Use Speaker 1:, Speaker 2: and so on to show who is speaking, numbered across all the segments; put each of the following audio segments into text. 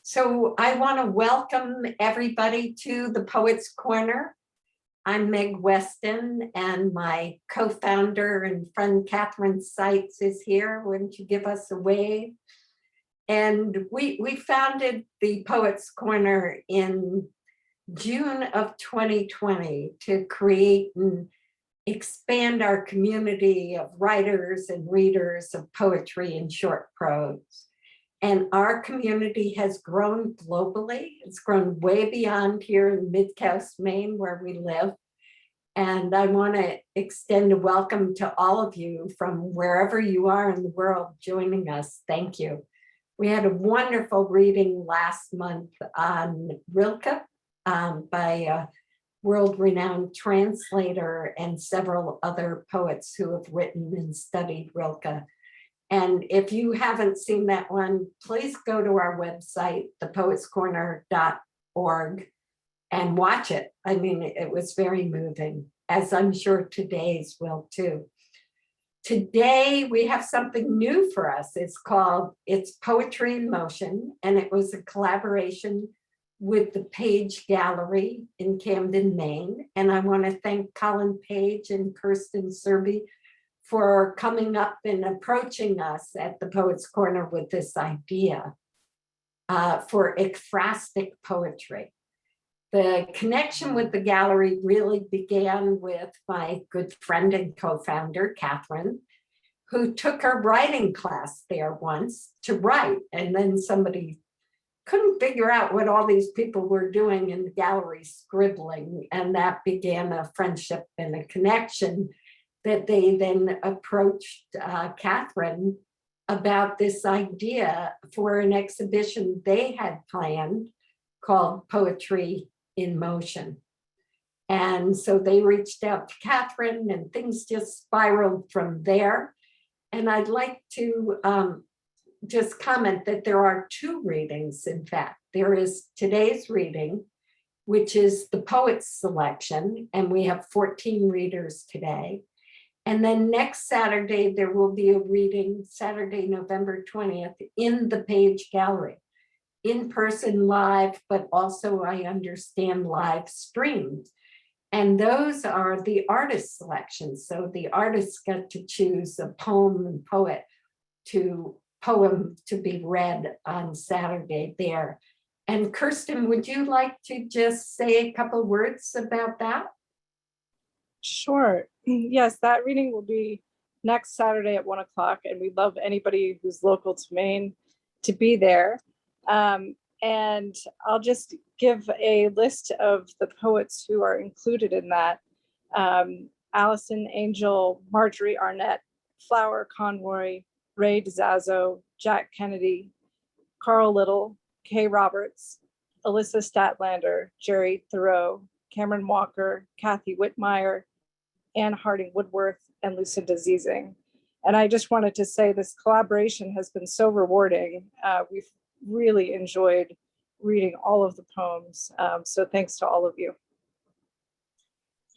Speaker 1: So I want to welcome everybody to the Poets Corner. I'm Meg Weston, and my co-founder and friend Catherine Seitz is here. Wouldn't you give us a wave? And we founded the Poets Corner in June of 2020 to create and expand our community of writers and readers of poetry and short prose. And our community has grown globally. It's grown way beyond here in Mid-Coast, Maine, where we live. And I want to extend a welcome to all of you from wherever you are in the world joining us. Thank you. We had a wonderful reading last month on Rilke by a world-renowned translator and several other poets who have written and studied Rilke. And if you haven't seen that one, please go to our website, thepoetscorner.org, and watch it. I mean, it was very moving, as I'm sure today's will too. Today, we have something new for us. It's Poetry in Motion, and it was a collaboration with the Page Gallery in Camden, Maine. And I want to thank Colin Page and Kirsten Serby for coming up and approaching us at the Poets Corner with this idea for ekphrastic poetry. The connection with the gallery really began with my good friend and co-founder, Catherine, who took her writing class there once to write. And then somebody couldn't figure out what all these people were doing in the gallery scribbling. And that began a friendship and a connection that they then approached Catherine about this idea for an exhibition they had planned called Poetry in Motion. And so they reached out to Catherine and things just spiraled from there. And I'd like to just comment that there are two readings, in fact. There is today's reading, which is the Poets Selection, and we have 14 readers today. And then next Saturday, there will be a reading, Saturday, November 20th, in the Page Gallery, in person live, but also I understand live streamed. And those are the artist selections. So the artists get to choose a poem and poem to be read on Saturday there. And Kirsten, would you like to just say a couple words about that?
Speaker 2: Sure. Yes, that reading will be next Saturday at 1 o'clock, and we'd love anybody who's local to Maine to be there. And I'll just give a list of the poets who are included in that. Allison Angel, Marjorie Arnett, Flower Conroy, Ray DiZazzo, Jack Kennedy, Carl Little, Kay Roberts, Alyssa Statlander, Jerry Theriault, Cameron Walker, Kathy Whitmire, Anne Harding Woodworth, and Lucinda Ziesing. And I just wanted to say this collaboration has been so rewarding. We've really enjoyed reading all of the poems. So thanks to all of you.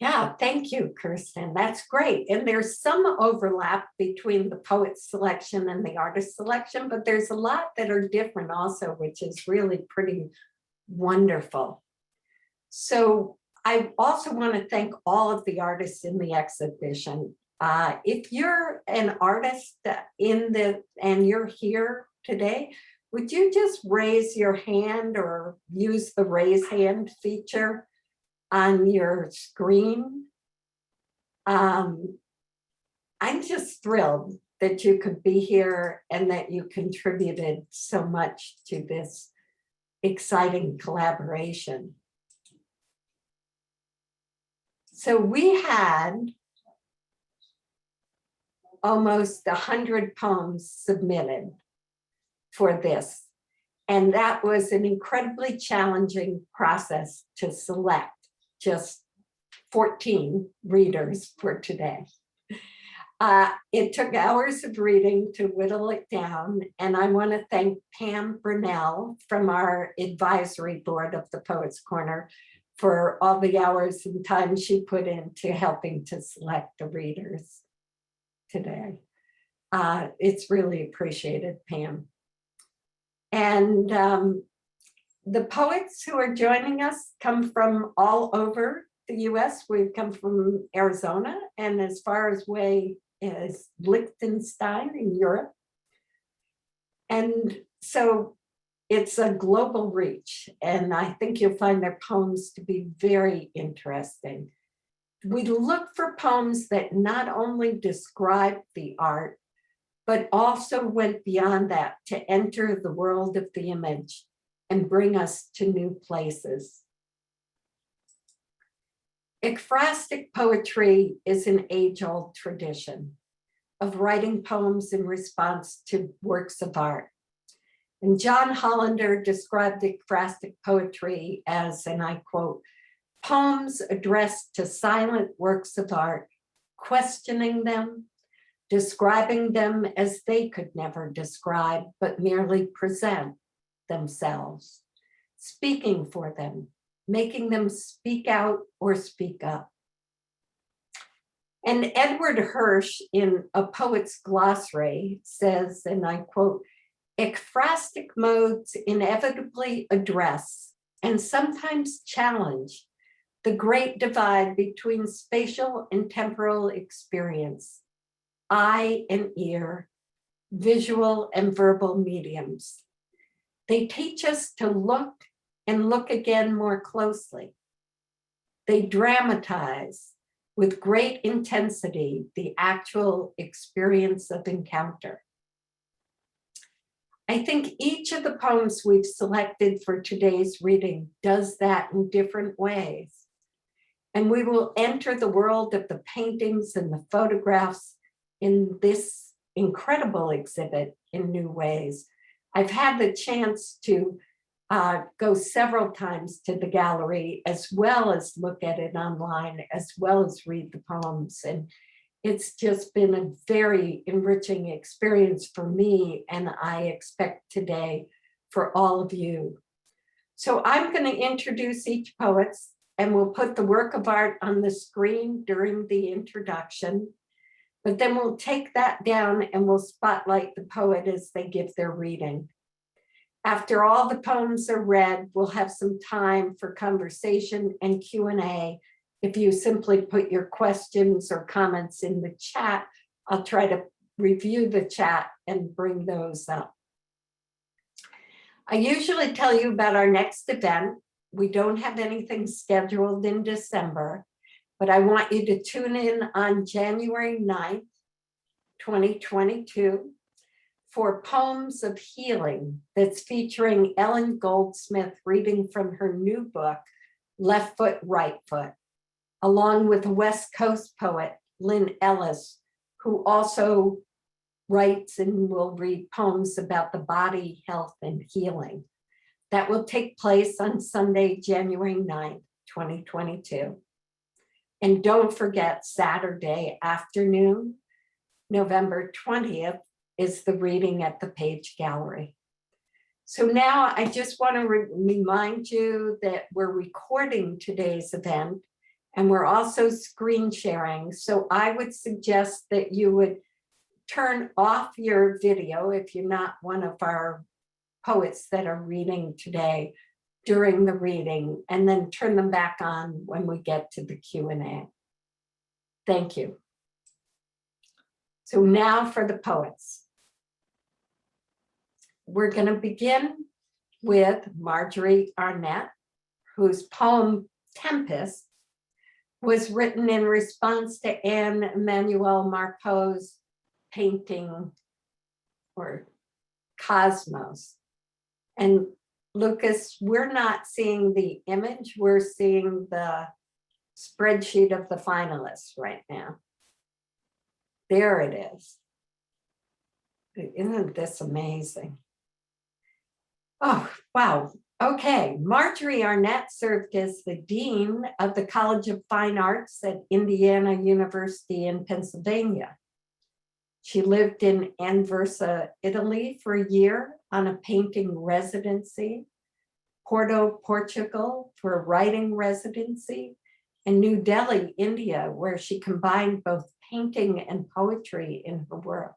Speaker 1: Yeah, thank you, Kirsten. That's great. And there's some overlap between the poet selection and the artist selection, but there's a lot that are different also, which is really pretty wonderful. So I also want to thank all of the artists in the exhibition. If you're an artist and you're here today, would you just raise your hand or use the raise hand feature on your screen? I'm just thrilled that you could be here and that you contributed so much to this exciting collaboration. So we had almost 100 poems submitted for this. And that was an incredibly challenging process to select just 14 readers for today. It took hours of reading to whittle it down. And I want to thank Pam Brunell from our advisory board of the Poets Corner for all the hours and time she put into helping to select the readers today. It's really appreciated, Pam. And The poets who are joining us come from all over the US. We've come from Arizona and as far as away as Liechtenstein in Europe. And so it's a global reach, and I think you'll find their poems to be very interesting. We look for poems that not only describe the art, but also went beyond that to enter the world of the image and bring us to new places. Ekphrastic poetry is an age-old tradition of writing poems in response to works of art. And John Hollander described ekphrastic poetry as, and I quote, poems addressed to silent works of art, questioning them, describing them as they could never describe, but merely present themselves, speaking for them, making them speak out or speak up. And Edward Hirsch in A Poet's Glossary says, and I quote, ekphrastic modes inevitably address and sometimes challenge the great divide between spatial and temporal experience, eye and ear, visual and verbal mediums. They teach us to look and look again more closely. They dramatize with great intensity the actual experience of encounter. I think each of the poems we've selected for today's reading does that in different ways. And we will enter the world of the paintings and the photographs in this incredible exhibit in new ways. I've had the chance to go several times to the gallery, as well as look at it online, as well as read the poems. And it's just been a very enriching experience for me, and I expect today for all of you. So I'm going to introduce each poet, and we'll put the work of art on the screen during the introduction. But then we'll take that down and we'll spotlight the poet as they give their reading. After all the poems are read, we'll have some time for conversation and Q&A. If you simply put your questions or comments in the chat, I'll try to review the chat and bring those up. I usually tell you about our next event. We don't have anything scheduled in December, but I want you to tune in on January 9th, 2022 for Poems of Healing that's featuring Ellen Goldsmith reading from her new book, Left Foot, Right Foot, along with West Coast poet Lynn Ellis, who also writes and will read poems about the body, health, and healing. That will take place on Sunday, January 9th, 2022. And don't forget, Saturday afternoon, November 20th, is the reading at the Page Gallery. So now I just want to remind you that we're recording today's event, and we're also screen sharing. So I would suggest that you would turn off your video if you're not one of our poets that are reading today during the reading, and then turn them back on when we get to the Q&A. Thank you. So now for the poets. We're going to begin with Marjorie Arnett, whose poem Tempest was written in response to Anne Emmanuel Marpeau's painting or Cosmos. And Lucas, we're not seeing the image, we're seeing the spreadsheet of the finalists right now. There it is. Isn't this amazing? Oh, wow. Okay, Marjorie Arnett served as the Dean of the College of Fine Arts at Indiana University in Pennsylvania. She lived in Anversa, Italy for a year on a painting residency, Porto, Portugal for a writing residency, and New Delhi, India, where she combined both painting and poetry in her work.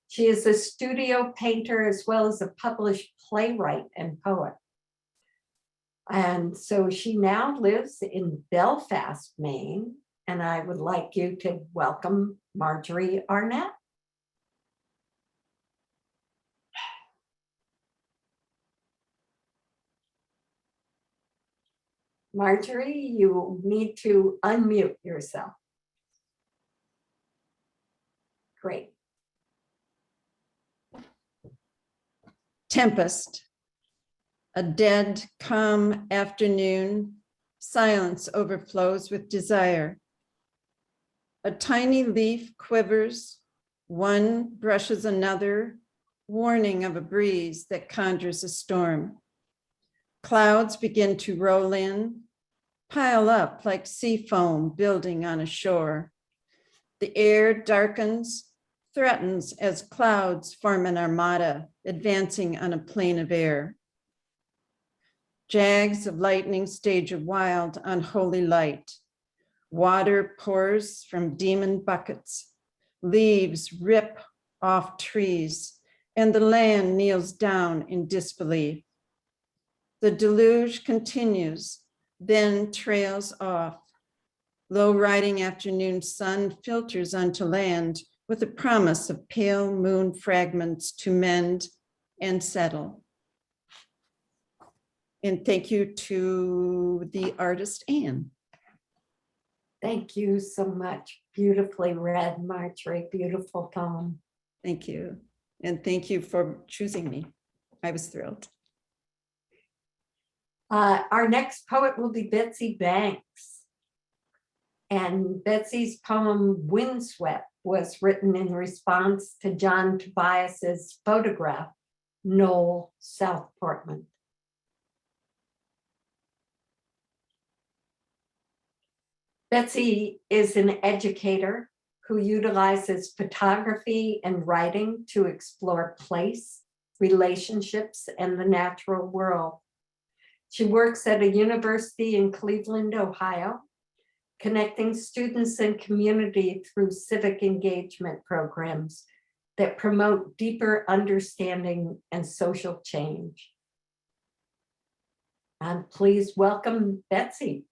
Speaker 1: She is a studio painter as well as a published playwright and poet. And so she now lives in Belfast, Maine, and I would like you to welcome Marjorie Arnett. Marjorie, you need to unmute yourself. Great.
Speaker 3: Tempest. A dead, calm afternoon, silence overflows with desire. A tiny leaf quivers, one brushes another, warning of a breeze that conjures a storm. Clouds begin to roll in, pile up like sea foam building on a shore. The air darkens, threatens as clouds form an armada advancing on a plane of air. Jags of lightning stage a wild, unholy light. Water pours from demon buckets. Leaves rip off trees, and the land kneels down in disbelief. The deluge continues, then trails off. Low riding afternoon sun filters onto land with the promise of pale moon fragments to mend and settle. And thank you to the artist, Anne.
Speaker 1: Thank you so much. Beautifully read, Marjorie. Beautiful poem.
Speaker 3: Thank you. And thank you for choosing me. I was thrilled.
Speaker 1: Our next poet will be Betsy Banks. And Betsy's poem, Windswept, was written in response to John Tobias's photograph, Knoll, South Portland. Betsy is an educator who utilizes photography and writing to explore place, relationships, and the natural world. She works at a university in Cleveland, Ohio, connecting students and community through civic engagement programs that promote deeper understanding and social change. And please welcome Betsy.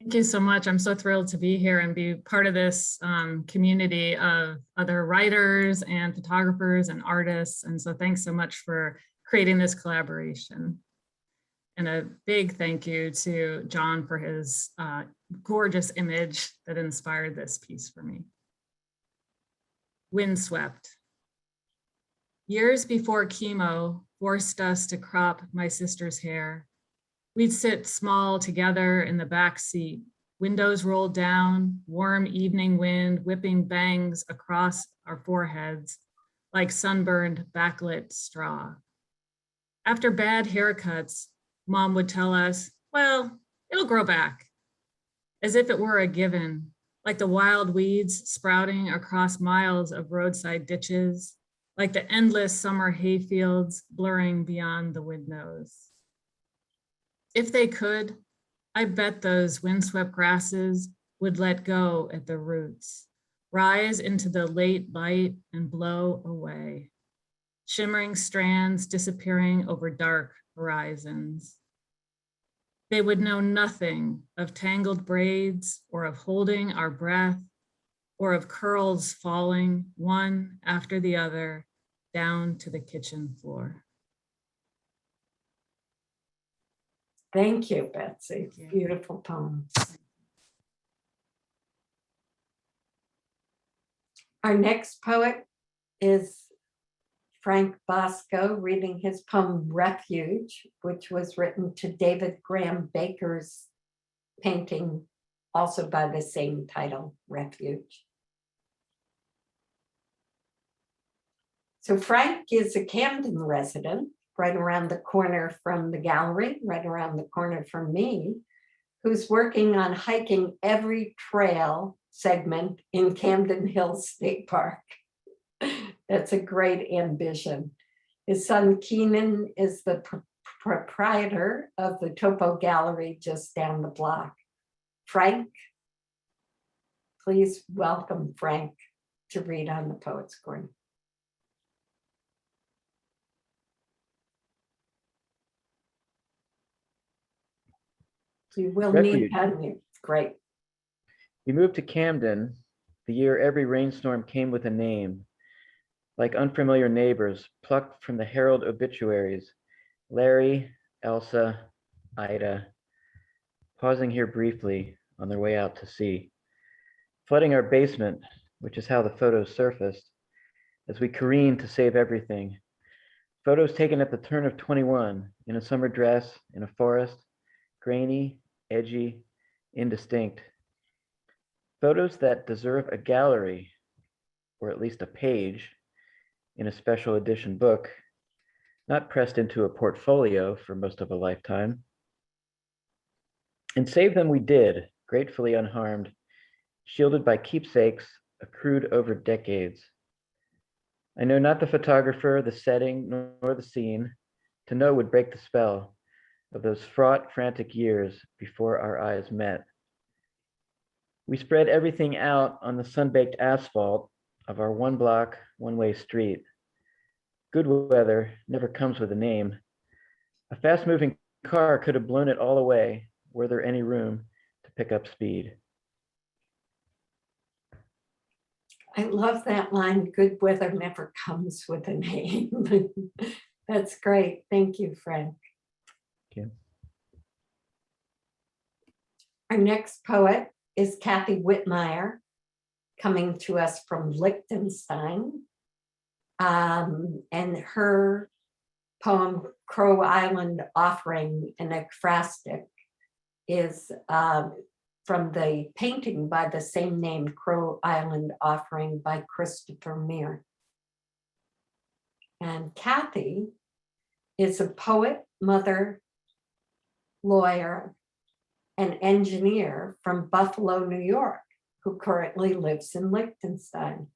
Speaker 4: Thank you so much. I'm so thrilled to be here and be part of this community of other writers and photographers and artists. And so thanks so much for creating this collaboration. And a big thank you to John for his gorgeous image that inspired this piece for me. Windswept. Years before chemo forced us to crop my sister's hair, we'd sit small together in the back seat, windows rolled down, warm evening wind whipping bangs across our foreheads like sunburned backlit straw. After bad haircuts, Mom would tell us, well, it'll grow back, as if it were a given, like the wild weeds sprouting across miles of roadside ditches, like the endless summer hayfields blurring beyond the windows. If they could, I bet those windswept grasses would let go at the roots, rise into the late light and blow away, shimmering strands disappearing over dark horizons. They would know nothing of tangled braids or of holding our breath or of curls falling one after the other down to the kitchen floor.
Speaker 1: Thank you, Betsy.
Speaker 4: Thank you.
Speaker 1: Beautiful poem. Our next poet is Frank Bosco reading his poem Refuge, which was written to David Graham Baker's painting, also by the same title, Refuge. So Frank is a Camden resident, right around the corner from the gallery, right around the corner from me, who's working on hiking every trail segment in Camden Hills State Park. That's a great ambition. His son Keenan is the proprietor of the Topo Gallery just down the block. Frank, please welcome Frank to read on the Poet's Corner. You will need
Speaker 5: Refuge.
Speaker 1: unmute. Great.
Speaker 5: We moved to Camden the year every rainstorm came with a name, like unfamiliar neighbors plucked from the Herald obituaries. Larry, Elsa, Ida, pausing here briefly on their way out to sea, flooding our basement, which is how the photos surfaced, as we careened to save everything. Photos taken at the turn of 21, in a summer dress, in a forest, grainy, edgy, indistinct. Photos that deserve a gallery, or at least a page, in a special edition book, not pressed into a portfolio for most of a lifetime. And save them we did, gratefully unharmed, shielded by keepsakes accrued over decades. I know not the photographer, the setting, nor the scene. To know would break the spell of those fraught, frantic years before our eyes met. We spread everything out on the sun-baked asphalt of our one-block, one-way street. Good weather never comes with a name. A fast-moving car could have blown it all away were there any room to pick up speed.
Speaker 1: I love that line, good weather never comes with a name. That's great. Thank you, Frank.
Speaker 5: Okay.
Speaker 1: Our next poet is Kathy Whitmire, coming to us from Liechtenstein. And her poem, Crow Island Offering, an ekphrastic, is from the painting by the same name, Crow Island Offering by Christopher Mear. And Kathy is a poet, mother, lawyer, and engineer from Buffalo, New York, who currently lives in Liechtenstein.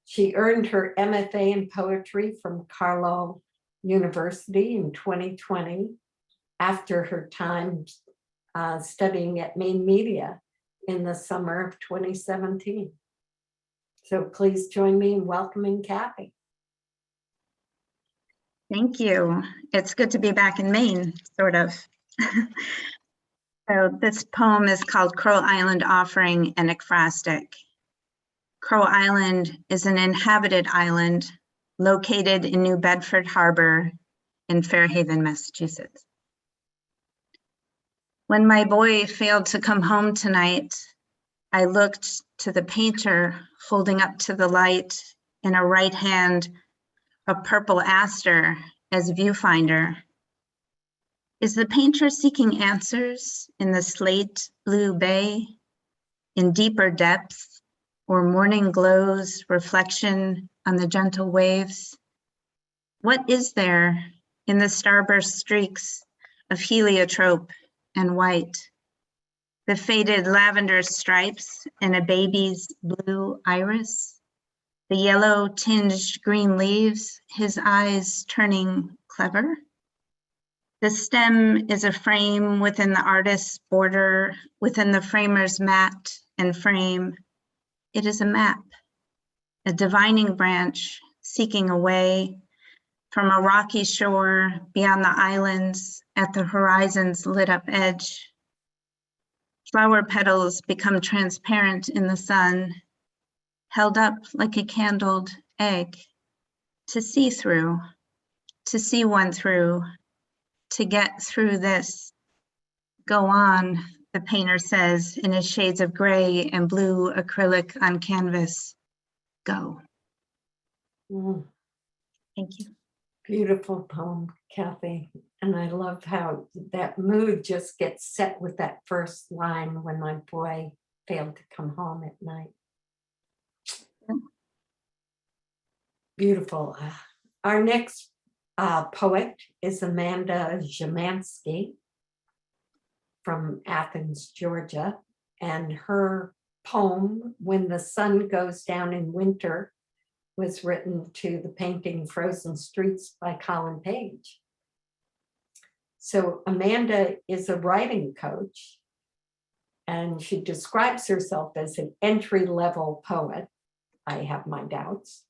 Speaker 1: She earned her MFA in poetry from Carlow University in 2020 after her time studying at Maine Media in the summer of 2017. So please join me in welcoming Kathy.
Speaker 6: Thank you. It's good to be back in Maine, sort of. So this poem is called Crow Island Offering, an ekphrastic. Crow Island is an inhabited island located in New Bedford Harbor in Fairhaven, Massachusetts. When my boy failed to come home tonight, I looked to the painter holding up to the light in a right hand a purple aster as viewfinder. Is the painter seeking answers in the slate blue bay, in deeper depths, or morning glows reflection on the gentle waves? What is there in the starburst streaks of heliotrope and white, the faded lavender stripes in a baby's blue iris, the yellow tinged green leaves, his eyes turning clever? The stem is a frame within the artist's border, within the framer's mat and frame. It is a map, a divining branch seeking a way from a rocky shore beyond the islands at the horizon's lit up edge. Flower petals become transparent in the sun, held up like a candled egg, to see through, to see one through, to get through this. Go on, the painter says in his shades of gray and blue acrylic on canvas. Go. Thank you.
Speaker 1: Beautiful poem, Kathy. And I love how that mood just gets set with that first line, when my boy failed to come home at night. Beautiful. Our next poet is Amanda Zamanski from Athens, Georgia. And her poem, When the Sun Goes Down in Winter, was written to the painting Frozen Streets by Colin Page. So Amanda is a writing coach, and she describes herself as an entry-level poet. I have my doubts.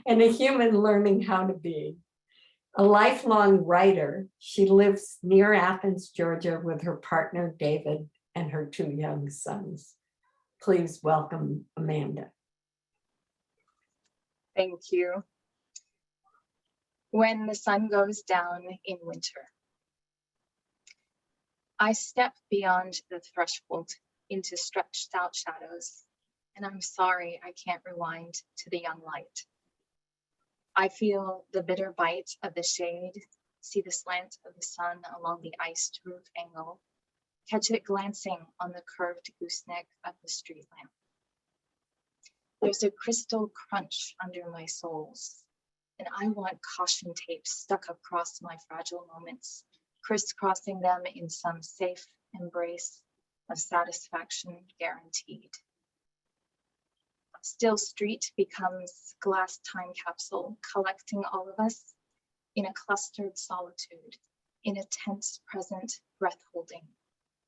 Speaker 1: And a human learning how to be. A lifelong writer, she lives near Athens, Georgia, with her partner, David, and her 2 young sons. Please welcome Amanda.
Speaker 7: Thank you. When the sun goes down in winter, I step beyond the threshold into stretched out shadows, and I'm sorry I can't rewind to the young light. I feel the bitter bite of the shade, see the slant of the sun along the iced roof angle, catch it glancing on the curved gooseneck of the street lamp. There's a crystal crunch under my soles, and I want caution tape stuck across my fragile moments, crisscrossing them in some safe embrace of satisfaction guaranteed. Still Street becomes glass time capsule, collecting all of us in a clustered solitude, in a tense present breath holding,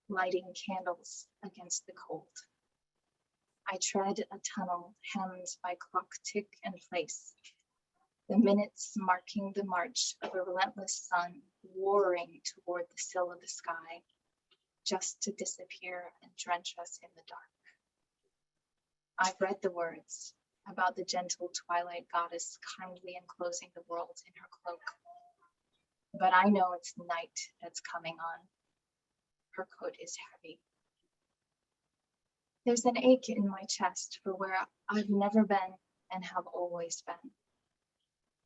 Speaker 7: lighting candles against the cold. I tread a tunnel hemmed by clock tick and place, the minutes marking the march of a relentless sun warring toward the sill of the sky, just to disappear and drench us in the dark. I've read the words about the gentle twilight goddess kindly enclosing the world in her cloak, but I know it's night that's coming on. Her coat is heavy. There's an ache in my chest for where I've never been and have always been.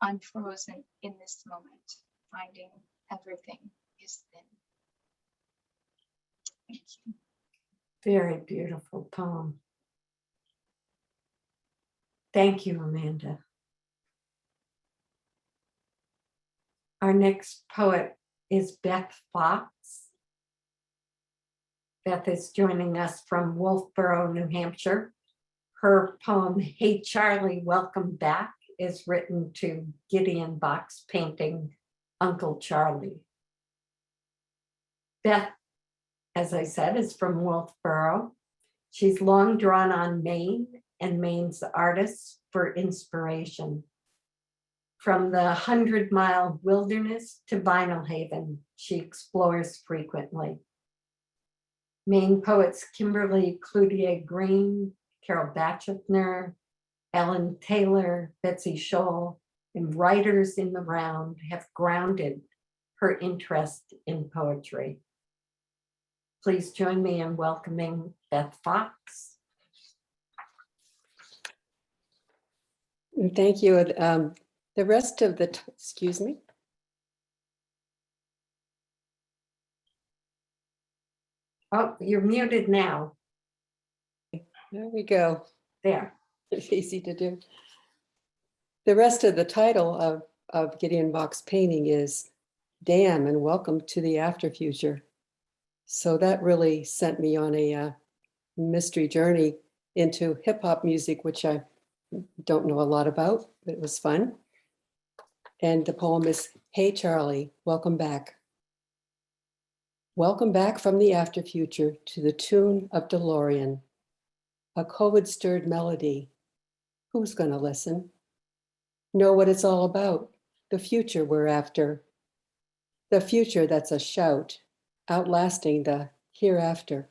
Speaker 7: I'm frozen in this moment, finding everything is thin. Thank you.
Speaker 1: Very beautiful poem. Thank you, Amanda. Our next poet is Beth Fox. Beth is joining us from Wolfboro, New Hampshire. Her poem, Hey Charlie, Welcome Back, is written to Gideon Bach's painting, Uncle Charlie. Beth, as I said, is from Wolfboro. She's long drawn on Maine and Maine's artists for inspiration. From the 100-mile wilderness to Vinyl Haven, she explores frequently. Maine poets Kimberly Cloutier Green, Carol Batchner, Ellen Taylor, Betsy Scholl, and writers in the round have grounded her interest in poetry. Please join me in welcoming Beth Fox.
Speaker 8: Thank you. The rest of the, excuse me.
Speaker 1: Oh, you're muted now.
Speaker 8: There we go.
Speaker 1: There.
Speaker 8: It's easy to do. The rest of the title of Gideon Bach's painting is Damn and Welcome to the After Future. So that really sent me on a mystery journey into hip hop music, which I don't know a lot about, but it was fun. And the poem is, Hey Charlie, welcome back. Welcome back from the after future to the tune of DeLorean, a COVID-stirred melody. Who's gonna listen? Know what it's all about, the future we're after. The future that's a shout, outlasting the hereafter.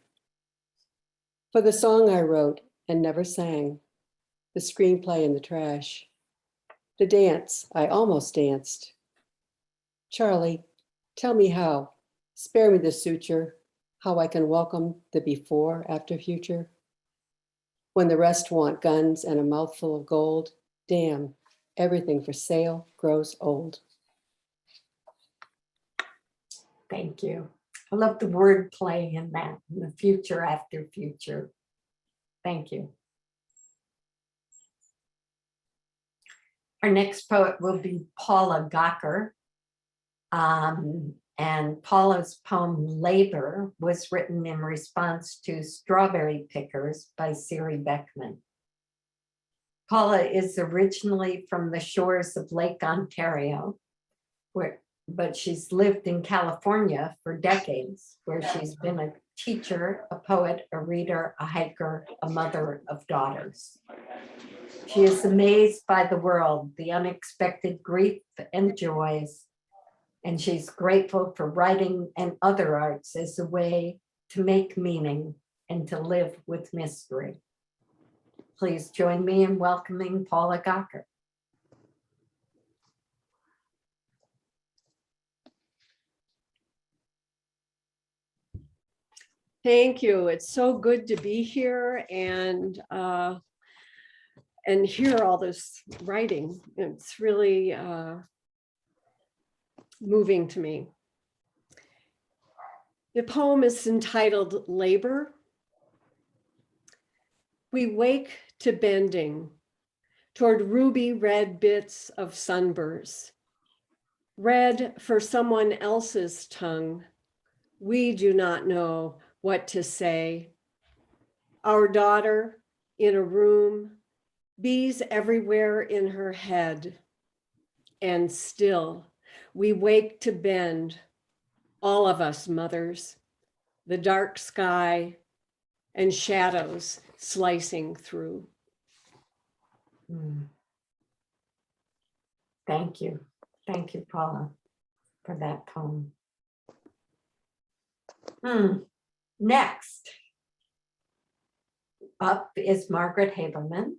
Speaker 8: For the song I wrote and never sang, the screenplay in the trash, the dance I almost danced. Charlie, tell me how, spare me the suture, how I can welcome the before after future. When the rest want guns and a mouthful of gold, damn, everything for sale grows old.
Speaker 1: Thank you. I love the wordplay in that, in the future after future. Thank you. Our next poet will be Paula Gawker. And Paula's poem Labor was written in response to Strawberry Pickers by Siri Beckman. Paula is originally from the shores of Lake Ontario, but she's lived in California for decades, where she's been a teacher, a poet, a reader, a hiker, a mother of daughters. She is amazed by the world, the unexpected grief and joys, And she's grateful for writing and other arts as a way to make meaning and to live with mystery. Please join me in welcoming Paula Gawker.
Speaker 9: Thank you. It's so good to be here and hear all this writing. It's really moving to me. The poem is entitled Labor. We wake to bending toward ruby red bits of sunburst. Red for someone else's tongue. We do not know what to say. Our daughter in a room, bees everywhere in her head. And still, we wake to bend, all of us mothers, the dark sky and shadows slicing through.
Speaker 1: Thank you. Thank you, Paula, for that poem. Next up is Margaret Haberman,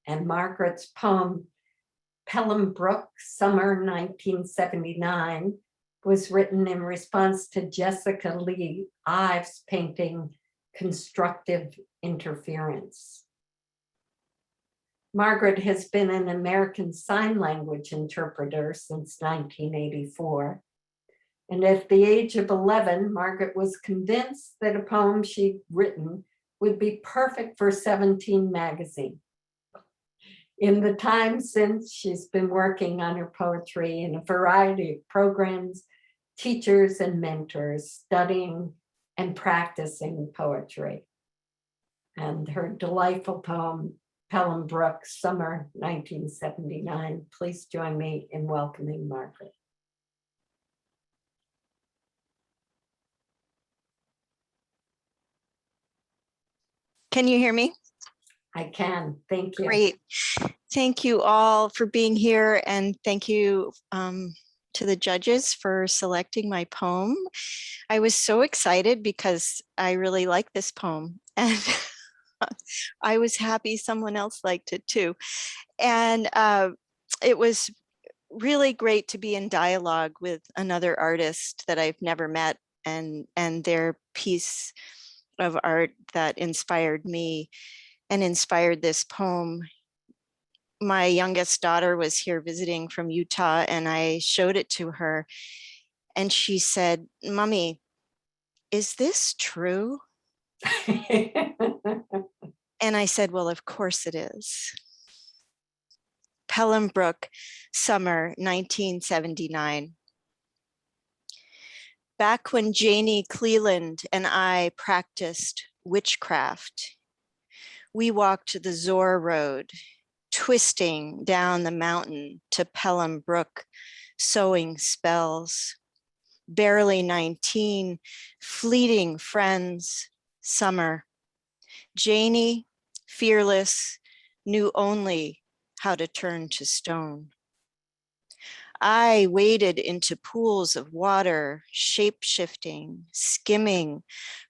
Speaker 1: and Margaret's poem, Pelham Brook, Summer 1979, was written in response to Jessica Lee Ives' painting, Constructive Interference. Margaret has been an American Sign Language interpreter since 1984. And at the age of 11, Margaret was convinced that a poem she'd written would be perfect for 17 magazine. In the time since, she's been working on her poetry in a variety of programs, teachers and mentors, studying and practicing poetry. And her delightful poem, Pelham Brook, Summer 1979. Please join me in welcoming Margaret.
Speaker 10: Can you hear me?
Speaker 1: I can, thank you.
Speaker 10: Great. Thank you all for being here, and thank you to the judges for selecting my poem. I was so excited because I really like this poem, and I was happy someone else liked it too. And it was really great to be in dialogue with another artist that I've never met, and their piece of art that inspired me and inspired this poem. My youngest daughter was here visiting from Utah, and I showed it to her, and she said, "Mommy, is this true?" And I said, "Well, of course it is." Pelham Brook, Summer 1979. Back when Janie Cleland and I practiced witchcraft, we walked the Zor Road, twisting down the mountain to Pelham Brook, sewing spells. Barely 19, fleeting friends, summer. Janie, fearless, knew only how to turn to stone. I waded into pools of water, shape-shifting, skimming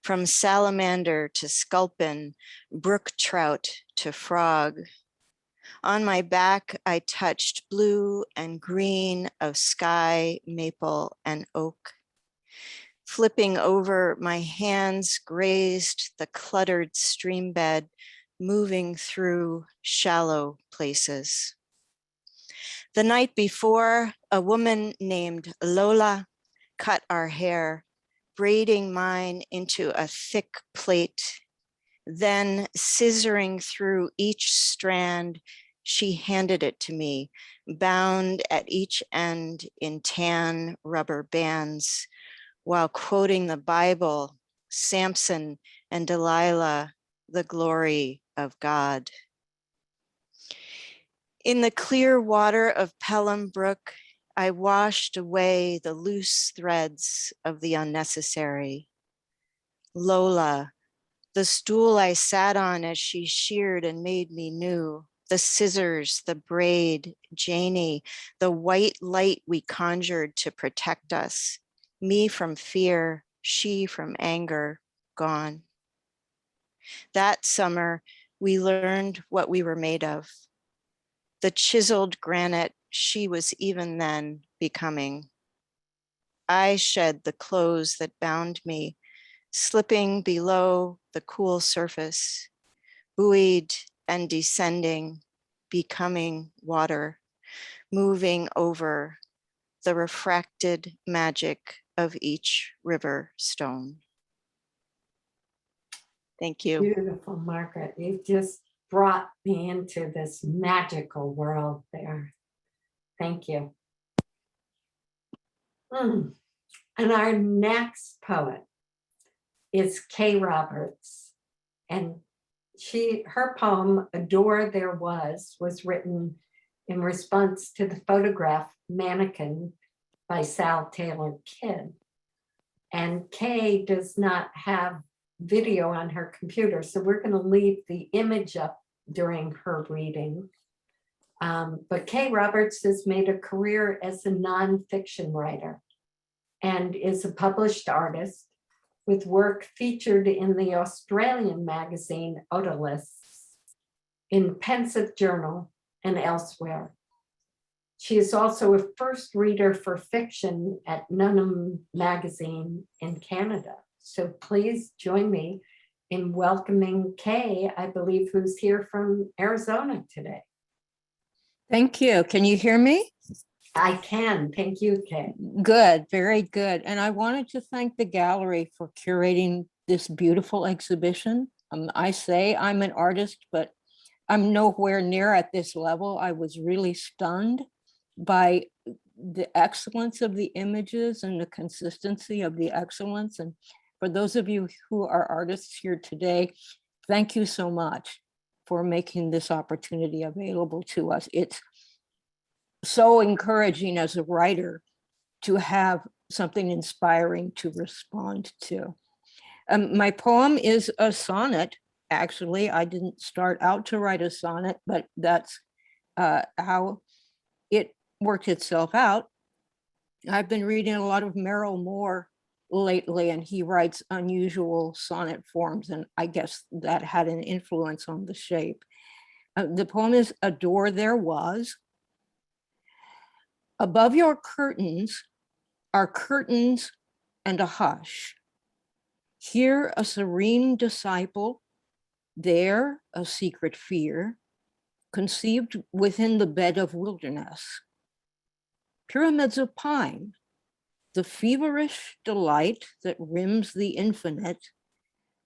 Speaker 10: from salamander to sculpin, brook trout to frog. On my back, I touched blue and green of sky, maple, and oak. Flipping over, my hands grazed the cluttered stream bed, moving through shallow places. The night before, a woman named Lola cut our hair, braiding mine into a thick plait. Then, scissoring through each strand, she handed it to me, bound at each end in tan rubber bands, while quoting the Bible, Samson and Delilah, the glory of God. In the clear water of Pelham Brook, I washed away the loose threads of the unnecessary. Lola, the stool I sat on as she sheared and made me new, the scissors, the braid, Janie, the white light we conjured to protect us, me from fear, she from anger, gone. That summer, we learned what we were made of. The chiseled granite she was even then becoming. I shed the clothes that bound me, slipping below the cool surface, buoyed and descending, becoming water, moving over the refracted magic of each river stone. Thank you.
Speaker 1: Beautiful, Margaret. You just brought me into this magical world there. Thank you. And our next poet is Kay Roberts. And her poem, Adore There Was written in response to the photograph Mannequin by Sal Taylor Kidd. And Kay does not have video on her computer, so we're going to leave the image up during her reading. But Kay Roberts has made a career as a nonfiction writer and is a published artist with work featured in the Australian magazine Odalisque, in Pensive Journal, and elsewhere. She is also a first reader for fiction at Nunham Magazine in Canada. So please join me in welcoming Kay, I believe, who's here from Arizona today.
Speaker 11: Thank you. Can you hear me?
Speaker 1: I can. Thank you, Kay.
Speaker 11: Good, very good. And I wanted to thank the gallery for curating this beautiful exhibition. I say I'm an artist, but I'm nowhere near at this level. I was really stunned by the excellence of the images and the consistency of the excellence. And for those of you who are artists here today, thank you so much for making this opportunity available to us. It's so encouraging as a writer to have something inspiring to respond to. My poem is a sonnet. Actually, I didn't start out to write a sonnet, but that's how it worked itself out. I've been reading a lot of Merrill Moore lately, and he writes unusual sonnet forms, and I guess that had an influence on the shape. The poem is Adore There Was. Above your curtains are curtains and a hush. Here a serene disciple, there a secret fear, conceived within the bed of wilderness. Pyramids of pine, the feverish delight that rims the infinite,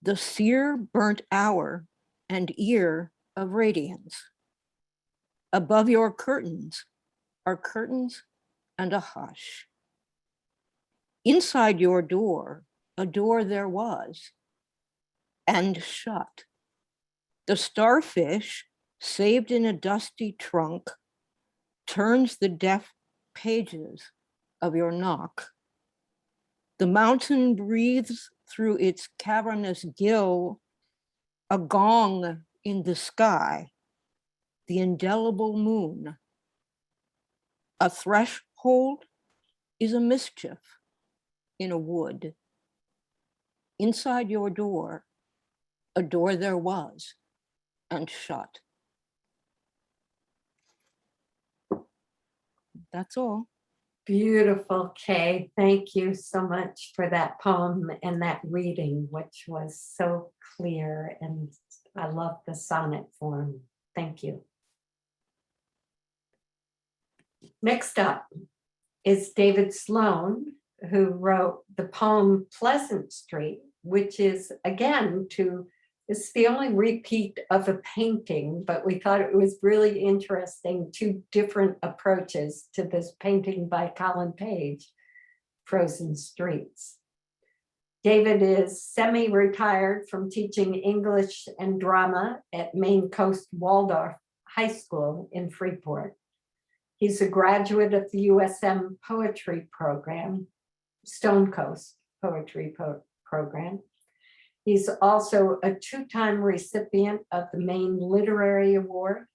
Speaker 11: the sear burnt hour and ear of radiance. Above your curtains are curtains and a hush. Inside your door, a door there was, and shut. The starfish, saved in a dusty trunk, turns the deaf pages of your knock. The mountain breathes through its cavernous gill, a gong in the sky, the indelible moon. A threshold is a mischief in a wood. Inside your door, a door there was and shut. That's all.
Speaker 1: Beautiful, Kay. Thank you so much for that poem and that reading, which was so clear, and I love the sonnet form. Thank you. Next up is David Sloan, who wrote the poem Pleasant Street, which is, again, it's the only repeat of a painting, but we thought it was really interesting, two different approaches to this painting by Colin Page, Frozen Streets. David is semi-retired from teaching English and drama at Maine Coast Waldorf High School in Freeport. He's a graduate of the USM Poetry Program, Stone Coast Poetry Program. He's also a two-time recipient of the Maine Literary Award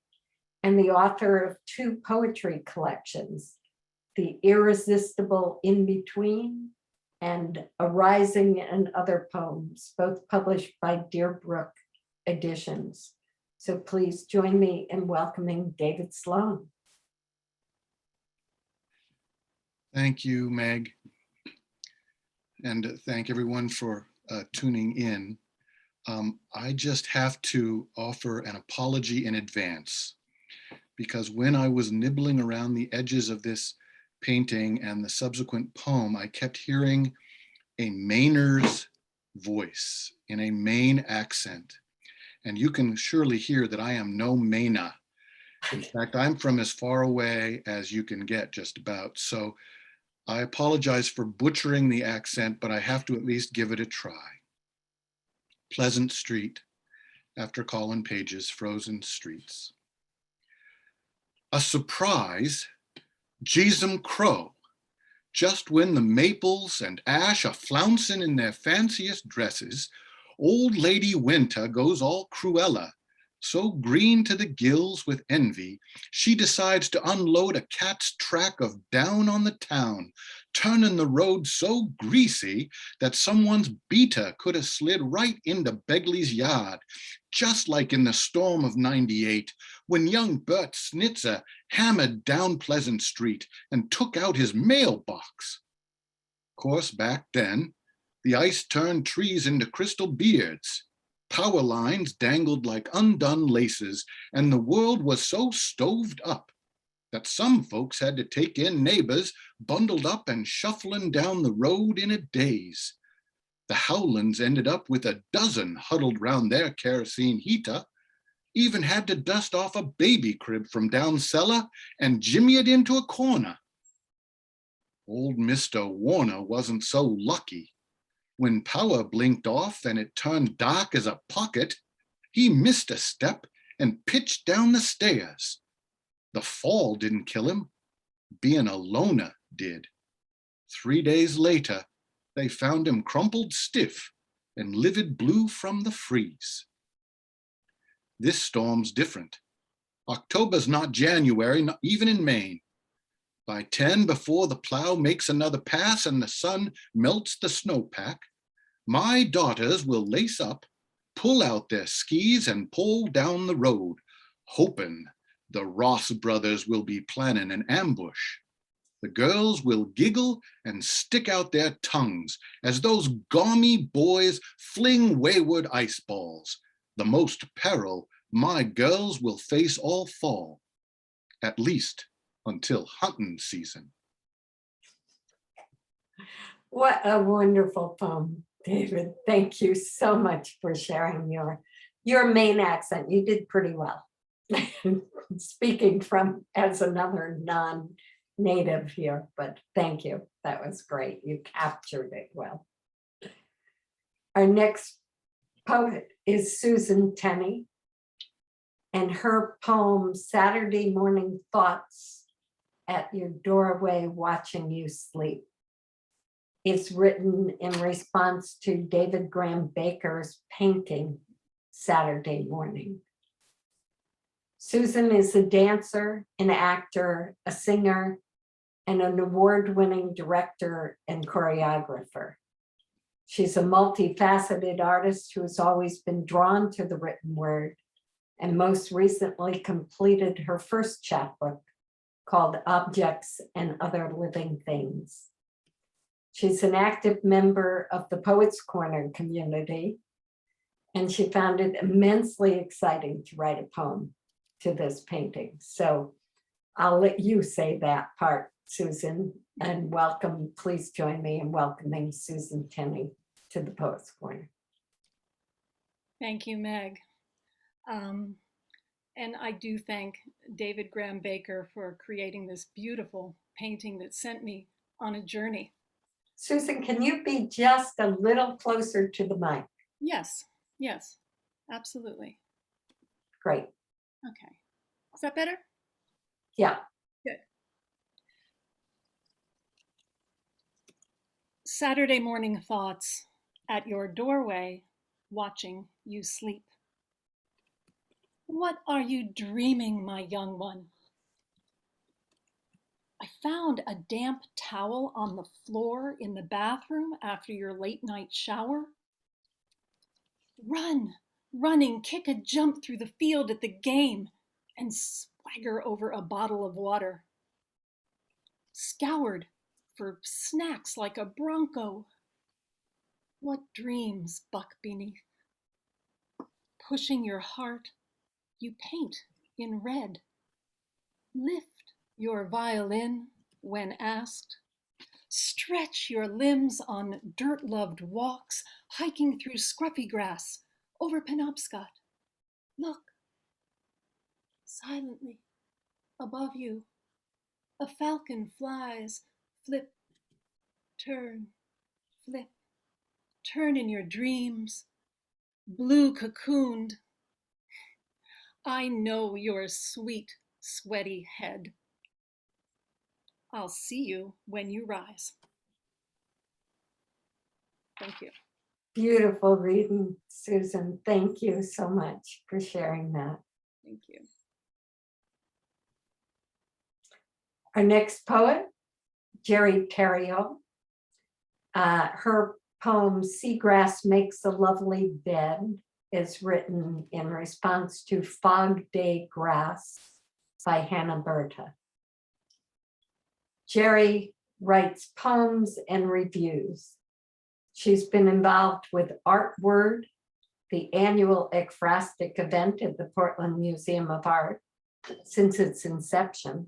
Speaker 1: and the author of 2 poetry collections, The Irresistible In Between and Arising and Other Poems, both published by Deerbrook Editions. So please join me in welcoming David Sloan.
Speaker 12: Thank you, Meg. And thank everyone for tuning in. I just have to offer an apology in advance, because when I was nibbling around the edges of this painting and the subsequent poem, I kept hearing a Mainer's voice in a Maine accent. And you can surely hear that I am no Mainer. In fact, I'm from as far away as you can get, just about. So I apologize for butchering the accent, but I have to at least give it a try. Pleasant Street, after Colin Page's Frozen Streets. A surprise, Jeezum Crow, just when the maples and ash are flouncing in their fanciest dresses, old Lady Winter goes all Cruella, so green to the gills with envy, she decides to unload a cat's track of down on the town, turning the road so greasy that someone's beater could have slid right into Begley's yard, just like in the storm of '98, when young Bert Snitzer hammered down Pleasant Street and took out his mailbox. Of course, back then, the ice turned trees into crystal beards. Power lines dangled like undone laces, and the world was so stoved up that some folks had to take in neighbors bundled up and shuffling down the road in a daze. The Howlands ended up with a dozen huddled round their kerosene heater, even had to dust off a baby crib from down cellar and jimmy it into a corner. Old Mr. Warner wasn't so lucky. When power blinked off and it turned dark as a pocket, he missed a step and pitched down the stairs. The fall didn't kill him, being a loner did. 3 days later, they found him crumpled stiff and livid blue from the freeze. This storm's different. October's not January, not even in Maine. By 10, before the plow makes another pass and the sun melts the snowpack, my daughters will lace up, pull out their skis and pull down the road, hoping the Ross brothers will be planning an ambush. The girls will giggle and stick out their tongues as those gaumy boys fling wayward ice balls, the most peril my girls will face all fall, at least until hunting season.
Speaker 1: What a wonderful poem, David. Thank you so much for sharing your Maine accent. You did pretty well. Speaking from as another non-native here, but thank you. That was great. You captured it well. Our next poet is Susan Tenny, and her poem, Saturday Morning Thoughts at Your Doorway Watching You Sleep, is written in response to David Graham Baker's painting, Saturday Morning. Susan is a dancer, an actor, a singer, and an award-winning director and choreographer. She's a multifaceted artist who has always been drawn to the written word, and most recently completed her first chapbook called Objects and Other Living Things. She's an active member of the Poets Corner community, and she found it immensely exciting to write a poem to this painting. So I'll let you say that part, Susan, and welcome. Please join me in welcoming Susan Tenny to the Poets Corner.
Speaker 13: Thank you, Meg. And I do thank David Graham Baker for creating this beautiful painting that sent me on a journey.
Speaker 1: Susan, can you be just a little closer to the mic?
Speaker 13: Yes, yes, absolutely.
Speaker 1: Great.
Speaker 13: Okay. Is that better?
Speaker 1: Yeah.
Speaker 13: Good. Saturday morning thoughts at your doorway, watching you sleep. What are you dreaming, my young one? I found a damp towel on the floor in the bathroom after your late night shower. Run, running, kick a jump through the field at the game and swagger over a bottle of water. Scoured for snacks like a bronco. What dreams buck beneath? Pushing your heart, you paint in red. Lift your violin when asked. Stretch your limbs on dirt-loved walks, hiking through scruffy grass over Penobscot. Look, silently, above you, a falcon flies. Flip, turn, flip, turn in your dreams, blue cocooned. I know your sweet, sweaty head. I'll see you when you rise. Thank you.
Speaker 1: Beautiful reading, Susan. Thank you so much for sharing that.
Speaker 13: Thank you.
Speaker 1: Our next poet, Jerry Theriault. Her poem, Seagrass Makes a Lovely Bed, is written in response to Fog Day Grass by Hannah Berta. Jerry writes poems and reviews. She's been involved with Art Word, the annual ekphrastic event at the Portland Museum of Art, since its inception.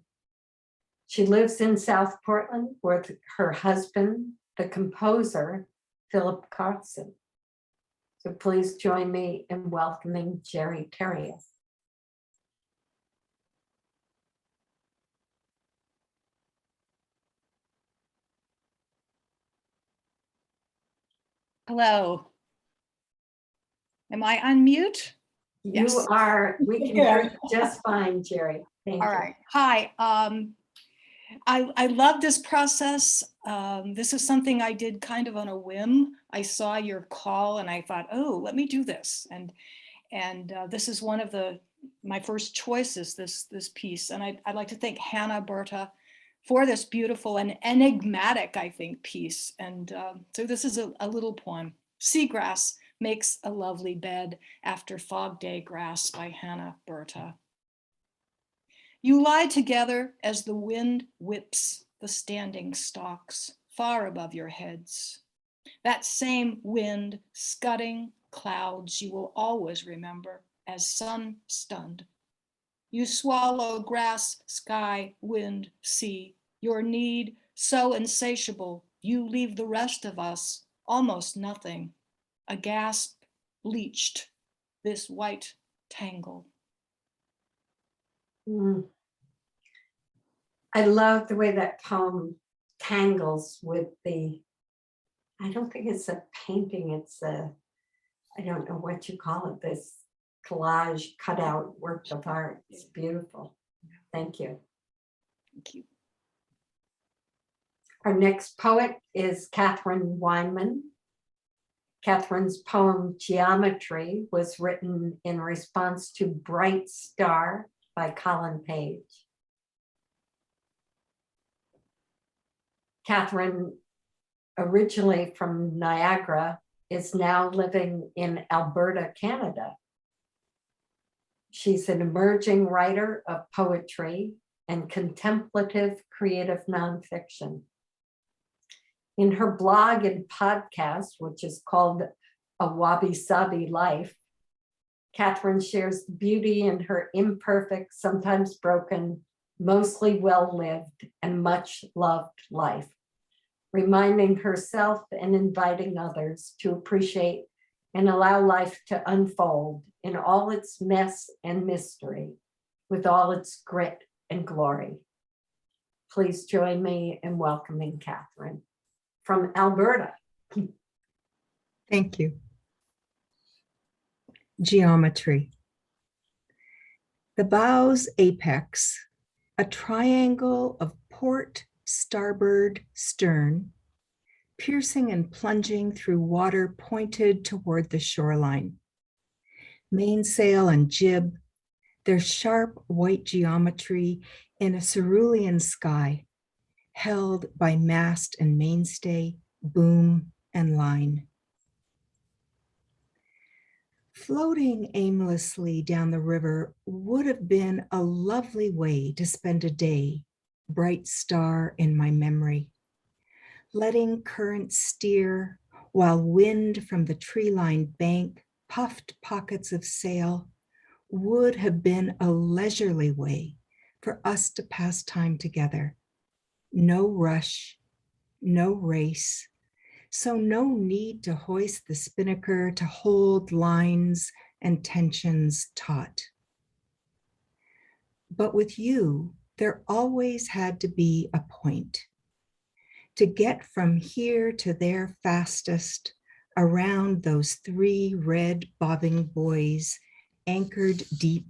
Speaker 1: She lives in South Portland with her husband, the composer, Philip Carson. So please join me in welcoming Jerry Theriault.
Speaker 14: Hello. Am I on mute?
Speaker 1: You
Speaker 14: Yes.
Speaker 1: are, we can hear you just fine, Jerry. Thank you.
Speaker 14: All right. Hi. I love this process. This is something I did kind of on a whim. I saw your call and I thought, oh, let me do this. And this is one of my first choices, this piece. And I'd like to thank Hannah Berta for this beautiful and enigmatic, I think, piece. And so this is a little poem. Seagrass Makes a Lovely Bed After Fog Day Grass by Hannah Berta. You lie together as the wind whips the standing stalks far above your heads. That same wind scudding clouds you will always remember as sun-stunned. You swallow grass, sky, wind, sea, your need so insatiable, you leave the rest of us almost nothing, a gasp bleached, this white tangle.
Speaker 1: I love the way that poem tangles with I don't think it's a painting, it's I don't know what you call it, this collage cutout work of art. It's beautiful. Thank you.
Speaker 14: Thank you.
Speaker 1: Our next poet is Catherine Weinman. Catherine's poem Geometry was written in response to Bright Star by Colin Page. Catherine, originally from Niagara, is now living in Alberta, Canada. She's an emerging writer of poetry and contemplative creative nonfiction. In her blog and podcast, which is called A Wabi Sabi Life, Catherine shares the beauty in her imperfect, sometimes broken, mostly well-lived and much loved life, reminding herself and inviting others to appreciate and allow life to unfold in all its mess and mystery, with all its grit and glory. Please join me in welcoming Catherine from Alberta.
Speaker 15: Thank you. Geometry. The bow's apex, a triangle of port, starboard, stern, piercing and plunging through water pointed toward the shoreline. Mainsail and jib, their sharp white geometry in a cerulean sky, held by mast and mainstay, boom and line. Floating aimlessly down the river would have been a lovely way to spend a day, bright star in my memory. Letting currents steer while wind from the tree-lined bank puffed pockets of sail would have been a leisurely way for us to pass time together. No rush, no race, so no need to hoist the spinnaker to hold lines and tensions taut. But with you, there always had to be a point. To get from here to there fastest around those three red bobbing buoys, anchored deep,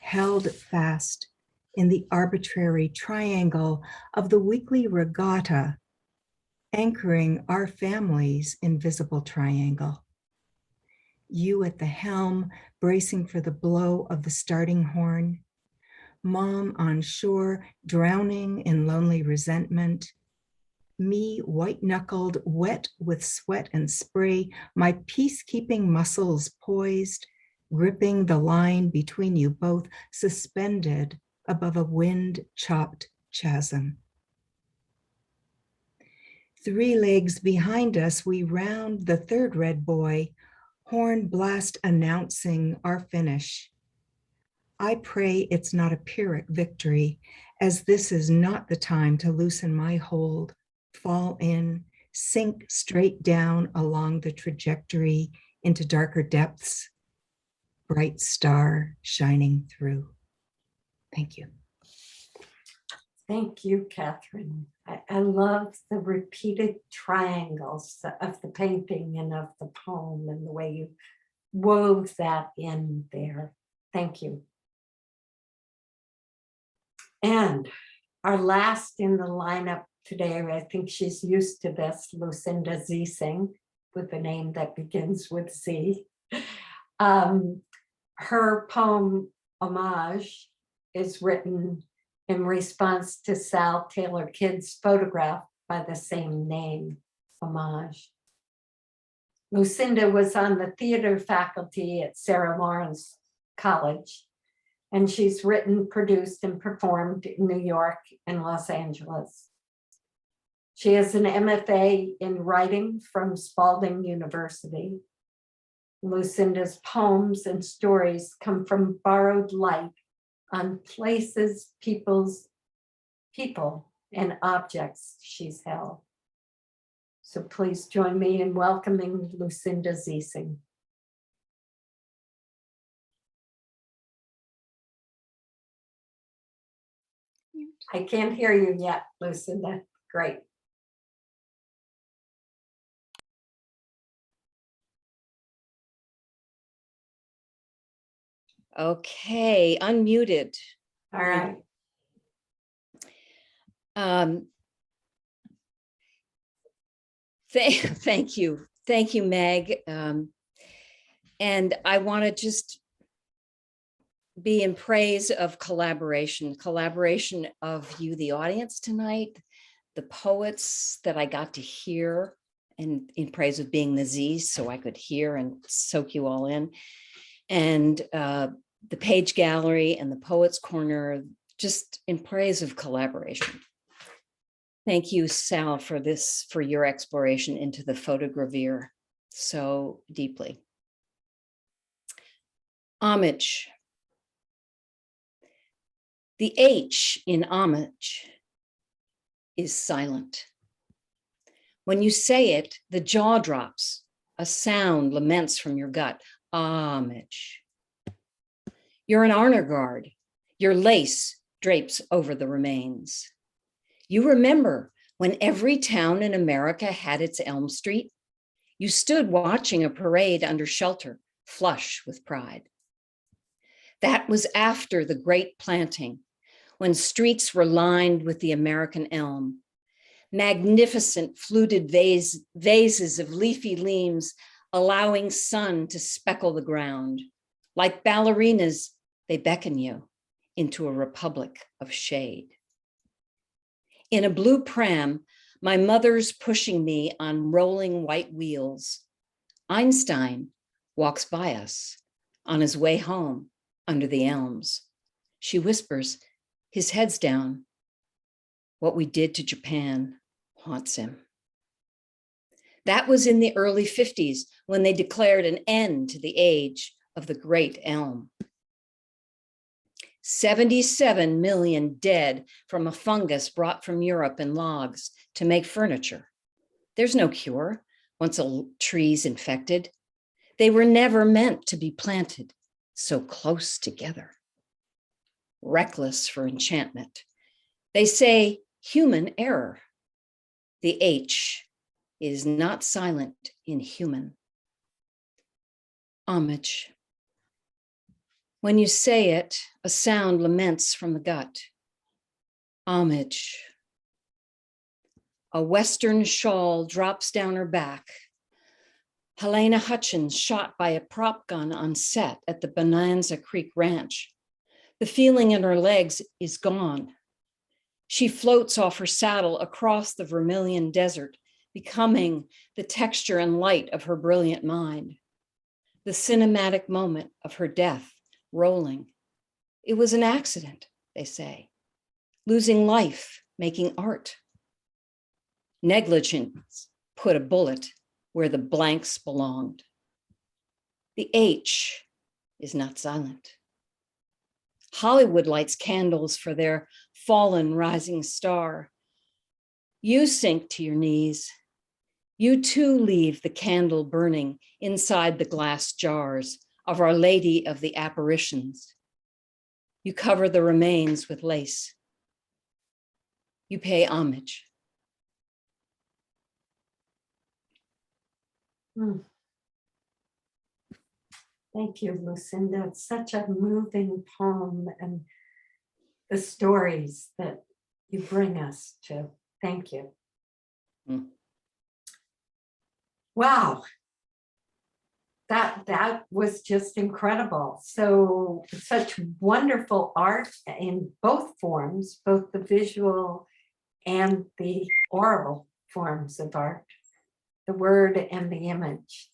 Speaker 15: held fast in the arbitrary triangle of the weekly regatta, anchoring our family's invisible triangle. You at the helm, bracing for the blow of the starting horn. Mom on shore, drowning in lonely resentment. Me white-knuckled, wet with sweat and spray, my peacekeeping muscles poised, gripping the line between you both, suspended above a wind-chopped chasm. 3 legs behind us, we round the third red buoy, horn blast announcing our finish. I pray it's not a Pyrrhic victory, as this is not the time to loosen my hold, fall in, sink straight down along the trajectory into darker depths, bright star shining through. Thank you.
Speaker 1: Thank you, Catherine. I love the repeated triangles of the painting and of the poem and the way you wove that in there. Thank you. And our last in the lineup today, I think she's used to this, Lucinda Ziesing, with a name that begins with Z. Her poem, Homage, is written in response to Sal Taylor Kidd's photograph by the same name, Homage. Lucinda was on the theater faculty at Sarah Lawrence College, and she's written, produced, and performed in New York and Los Angeles. She has an MFA in writing from Spalding University. Lucinda's poems and stories come from borrowed light on places, people, and objects she's held. So please join me in welcoming Lucinda Ziesing. I can't hear you yet, Lucinda. Great.
Speaker 16: Okay, unmuted.
Speaker 1: All right.
Speaker 16: Thank you. Thank you, Meg. And I want to just be in praise of collaboration of you, the audience tonight, the poets that I got to hear, and in praise of being the Z, so I could hear and soak you all in. And the Page Gallery and the Poets Corner, just in praise of collaboration. Thank you, Sal, for your exploration into the photogravure so deeply. Homage. The H in homage is silent. When you say it, the jaw drops, a sound laments from your gut. Homage. You're an honor guard. Your lace drapes over the remains. You remember when every town in America had its Elm Street? You stood watching a parade under shelter, flush with pride. That was after the great planting, when streets were lined with the American elm. Magnificent fluted vases of leafy leaves allowing sun to speckle the ground. Like ballerinas, They beckon you into a republic of shade. In a blue pram, my mother's pushing me on rolling white wheels. Einstein walks by us on his way home under the elms. She whispers, his head's down. What we did to Japan haunts him. That was in the early 50s when they declared an end to the age of the great elm. 77 million dead from a fungus brought from Europe in logs to make furniture. There's no cure once a tree's infected. They were never meant to be planted so close together. Reckless for enchantment. They say human error. The H is not silent in human. Homage. When you say it, a sound laments from the gut. Homage. A Western shawl drops down her back. Helena Hutchins shot by a prop gun on set at the Bonanza Creek Ranch. The feeling in her legs is gone. She floats off her saddle across the Vermilion Desert, becoming the texture and light of her brilliant mind. The cinematic moment of her death rolling. It was an accident, they say. Losing life, making art. Negligence put a bullet where the blanks belonged. The H is not silent. Hollywood lights candles for their fallen rising star. You sink to your knees. You too leave the candle burning inside the glass jars of Our Lady of the Apparitions. You cover the remains with lace. You pay homage.
Speaker 1: Thank you, Lucinda. It's such a moving poem and the stories that you bring us to. Thank you. Wow. That was just incredible. So such wonderful art in both forms, both the visual and the oral forms of art, the word and the image.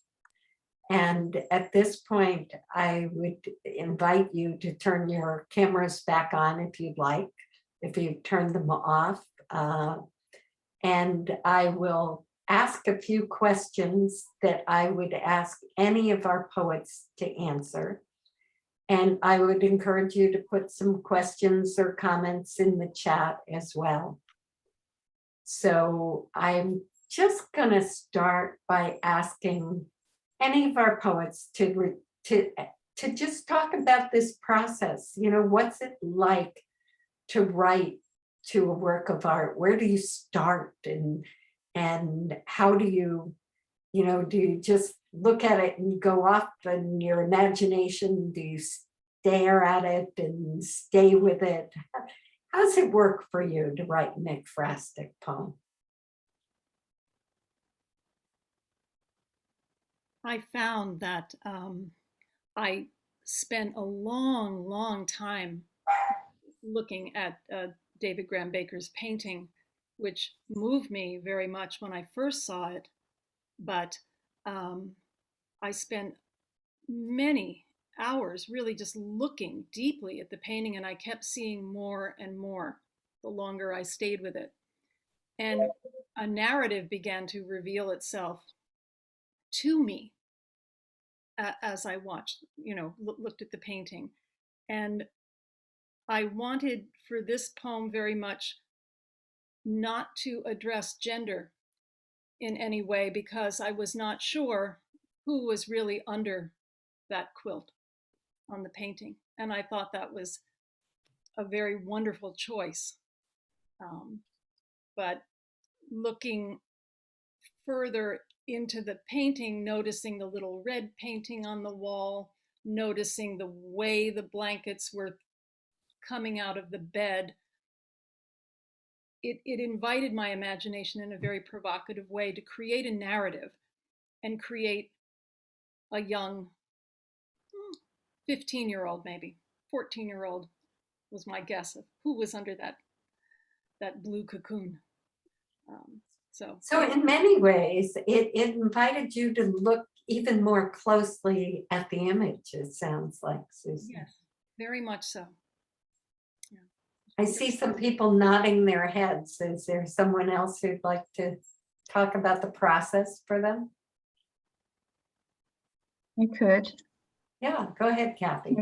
Speaker 1: And at this point, I would invite you to turn your cameras back on if you'd like, if you've turned them off. And I will ask a few questions that I would ask any of our poets to answer. And I would encourage you to put some questions or comments in the chat as well. So I'm just gonna start by asking any of our poets to just talk about this process. You know, what's it like to write to a work of art? Where do you start, and how do you do you just look at it and go off in your imagination? Do you stare at it and stay with it? How does it work for you to write an ekphrastic poem?
Speaker 13: I found that I spent a long time looking at David Graham Baker's painting, which moved me very much when I first saw it. But I spent many hours really just looking deeply at the painting, and I kept seeing more and more the longer I stayed with it. And a narrative began to reveal itself to me as I watched, looked at the painting. And I wanted for this poem very much not to address gender in any way, because I was not sure who was really under that quilt on the painting. And I thought that was a very wonderful choice. But looking further into the painting, noticing the little red painting on the wall, noticing the way the blankets were coming out of the bed, it invited my imagination in a very provocative way to create a narrative and create a young 15-year-old, maybe 14-year-old was my guess of who was under that blue cocoon.
Speaker 1: So in many ways, it invited you to look even more closely at the image, it sounds like, Susan.
Speaker 13: Yes, very much so. Yeah.
Speaker 1: I see some people nodding their heads. Is there someone else who'd like to talk about the process for them?
Speaker 6: I could.
Speaker 1: Yeah, go ahead, Kathy.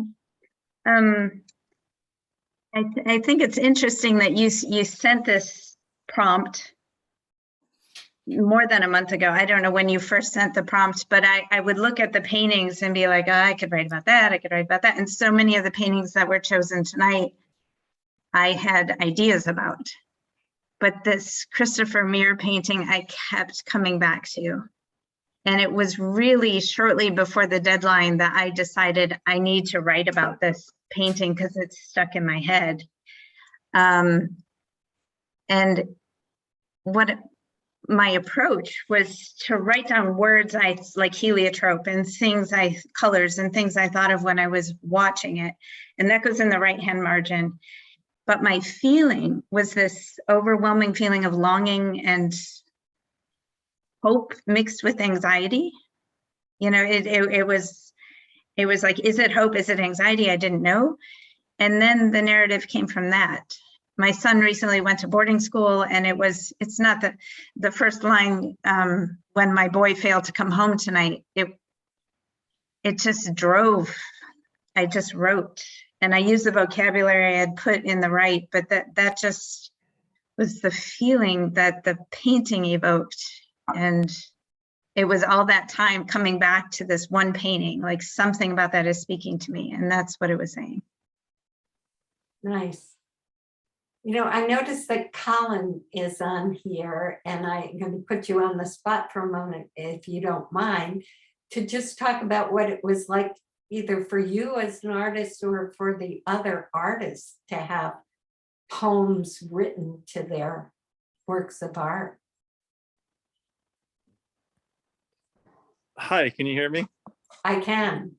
Speaker 6: I think it's interesting that you sent this prompt more than a month ago. I don't know when you first sent the prompt, but I would look at the paintings and be like, oh, I could write about that. I could write about that. And so many of the paintings that were chosen tonight, I had ideas about. But this Christopher Mear painting, I kept coming back to. And it was really shortly before the deadline that I decided I need to write about this painting because it's stuck in my head. And what my approach was to write down words like heliotrope and colors and things I thought of when I was watching it. And that goes in the right-hand margin. But my feeling was this overwhelming feeling of longing and hope mixed with anxiety. You know, it was like, is it hope? Is it anxiety? I didn't know. And then the narrative came from that. My son recently went to boarding school, and it's not the first line, when my boy failed to come home tonight, it just drove. I just wrote, and I used the vocabulary I had put in the right, but that just was the feeling that the painting evoked. And it was all that time coming back to this one painting, like something about that is speaking to me. And that's what it was saying.
Speaker 1: Nice. You know, I noticed that Colin is on here, and I'm going to put you on the spot for a moment, if you don't mind, to just talk about what it was like, either for you as an artist or for the other artists, to have poems written to their works of art.
Speaker 17: Hi, can you hear me?
Speaker 1: I can.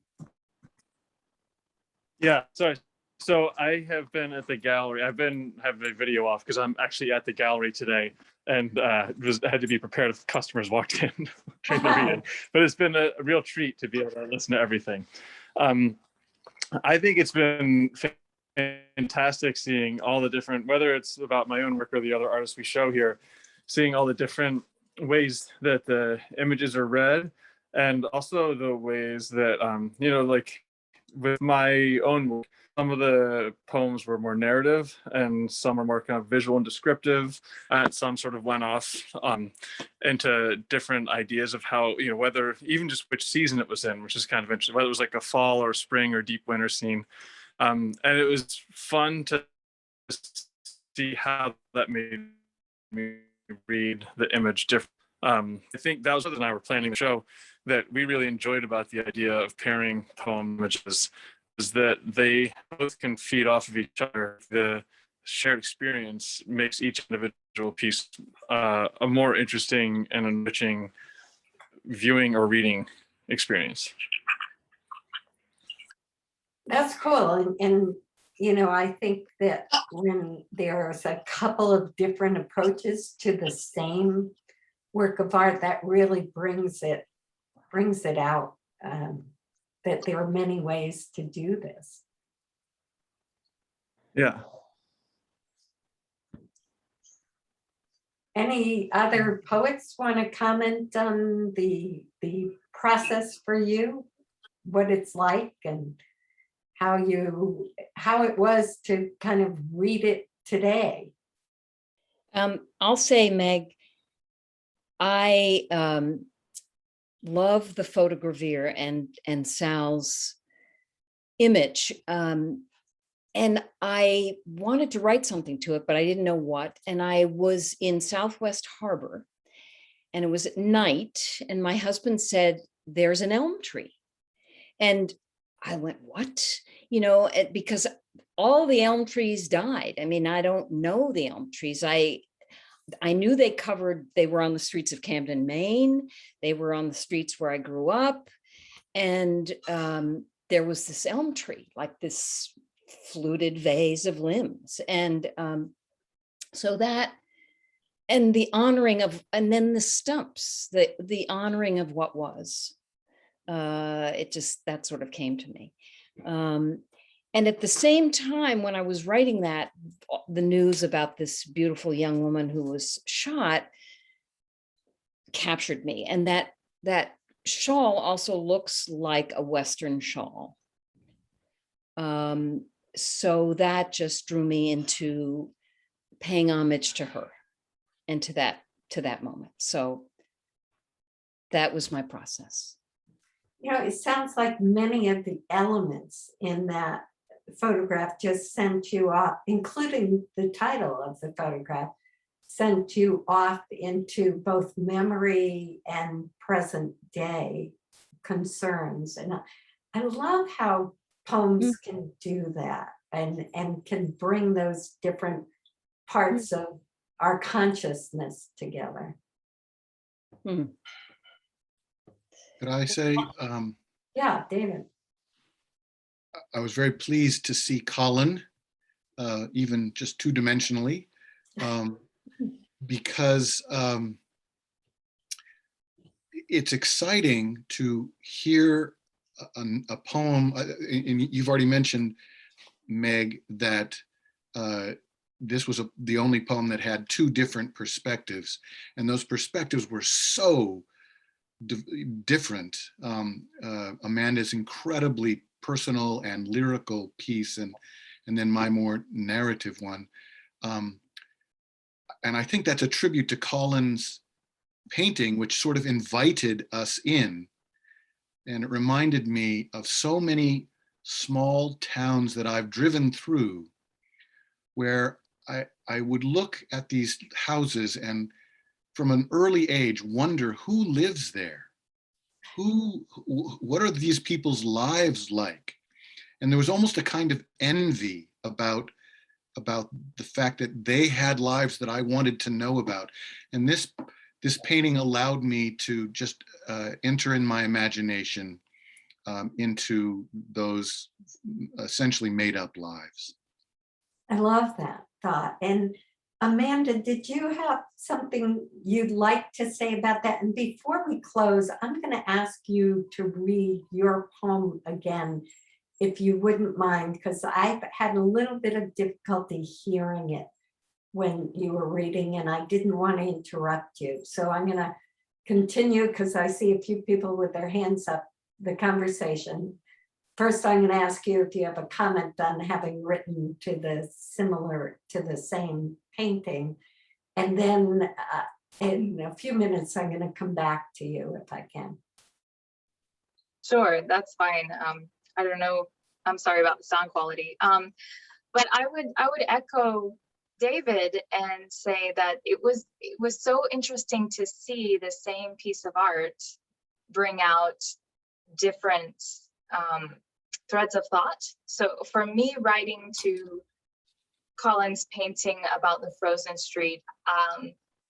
Speaker 17: Yeah, sorry. So I have been at the gallery. I've been having the video off because I'm actually at the gallery today, and had to be prepared if customers walked in trying to read it. But it's been a real treat to be able to listen to everything. I think it's been fantastic seeing all the different, whether it's about my own work or the other artists we show here, seeing all the different ways that the images are read, and also the ways that, you know, like with my own work, some of the poems were more narrative and some are more kind of visual and descriptive, and some sort of went off into different ideas of how, you know, whether even just which season it was in, which is kind of interesting, whether it was like a fall or spring or deep winter scene. And it was fun to see how that made me read the image different. I think that was what and I were planning the show, that we really enjoyed about the idea of pairing poem images, is that they both can feed off of each other. The shared experience makes each individual piece a more interesting and enriching viewing or reading experience.
Speaker 1: That's cool. And you know, I think that when there's a couple of different approaches to the same work of art, that really brings it out, that there are many ways to do this.
Speaker 17: Yeah.
Speaker 1: Any other poets want to comment on the process for you, what it's like, and how it was to kind of read it today?
Speaker 16: I'll say, Meg, I love the photogravure and Sal's image. And I wanted to write something to it, but I didn't know what. And I was in Southwest Harbor, and it was at night, and my husband said, "There's an elm tree." And I went, "What?" You know, because all the elm trees died. I mean, I don't know the elm trees. I knew they were on the streets of Camden, Maine. They were on the streets where I grew up. And there was this elm tree, like this fluted vase of limbs. And so that, and the honoring of, and then the stumps, the honoring of what was, it just, that sort of came to me. And at the same time, when I was writing that, the news about this beautiful young woman who was shot captured me. And that shawl also looks like a Western shawl. So that just drew me into paying homage to her and to that moment. So that was my process.
Speaker 1: You know, it sounds like many of the elements in that photograph just sent you off, including the title of the photograph, sent you off into both memory and present day concerns. And I love how poems can do that and can bring those different parts of our consciousness together.
Speaker 12: Could I say?
Speaker 1: Yeah, David.
Speaker 12: I was very pleased to see Colin, even just two-dimensionally, because it's exciting to hear a poem, and you've already mentioned, Meg, that this was the only poem that had two different perspectives, and those perspectives were so different. Amanda's incredibly personal and lyrical piece, and then my more narrative one. And I think that's a tribute to Colin's painting, which sort of invited us in. And it reminded me of so many small towns that I've driven through, where I would look at these houses and from an early age wonder who lives there. What are these people's lives like? And there was almost a kind of envy about the fact that they had lives that I wanted to know about. And this painting allowed me to just enter in my imagination into those essentially made up lives.
Speaker 1: I love that thought. And Amanda, did you have something you'd like to say about that? And before we close, I'm going to ask you to read your poem again, if you wouldn't mind, because I've had a little bit of difficulty hearing it when you were reading, and I didn't want to interrupt you. So I'm going to continue because I see a few people with their hands up, the conversation. First, I'm going to ask you if you have a comment on having written to the same painting. And then in a few minutes, I'm going to come back to you if I can.
Speaker 7: Sure, that's fine. I don't know. I'm sorry about the sound quality. But I would echo David and say that it was so interesting to see the same piece of art bring out different threads of thought. So for me, writing to Colin's painting about the frozen street,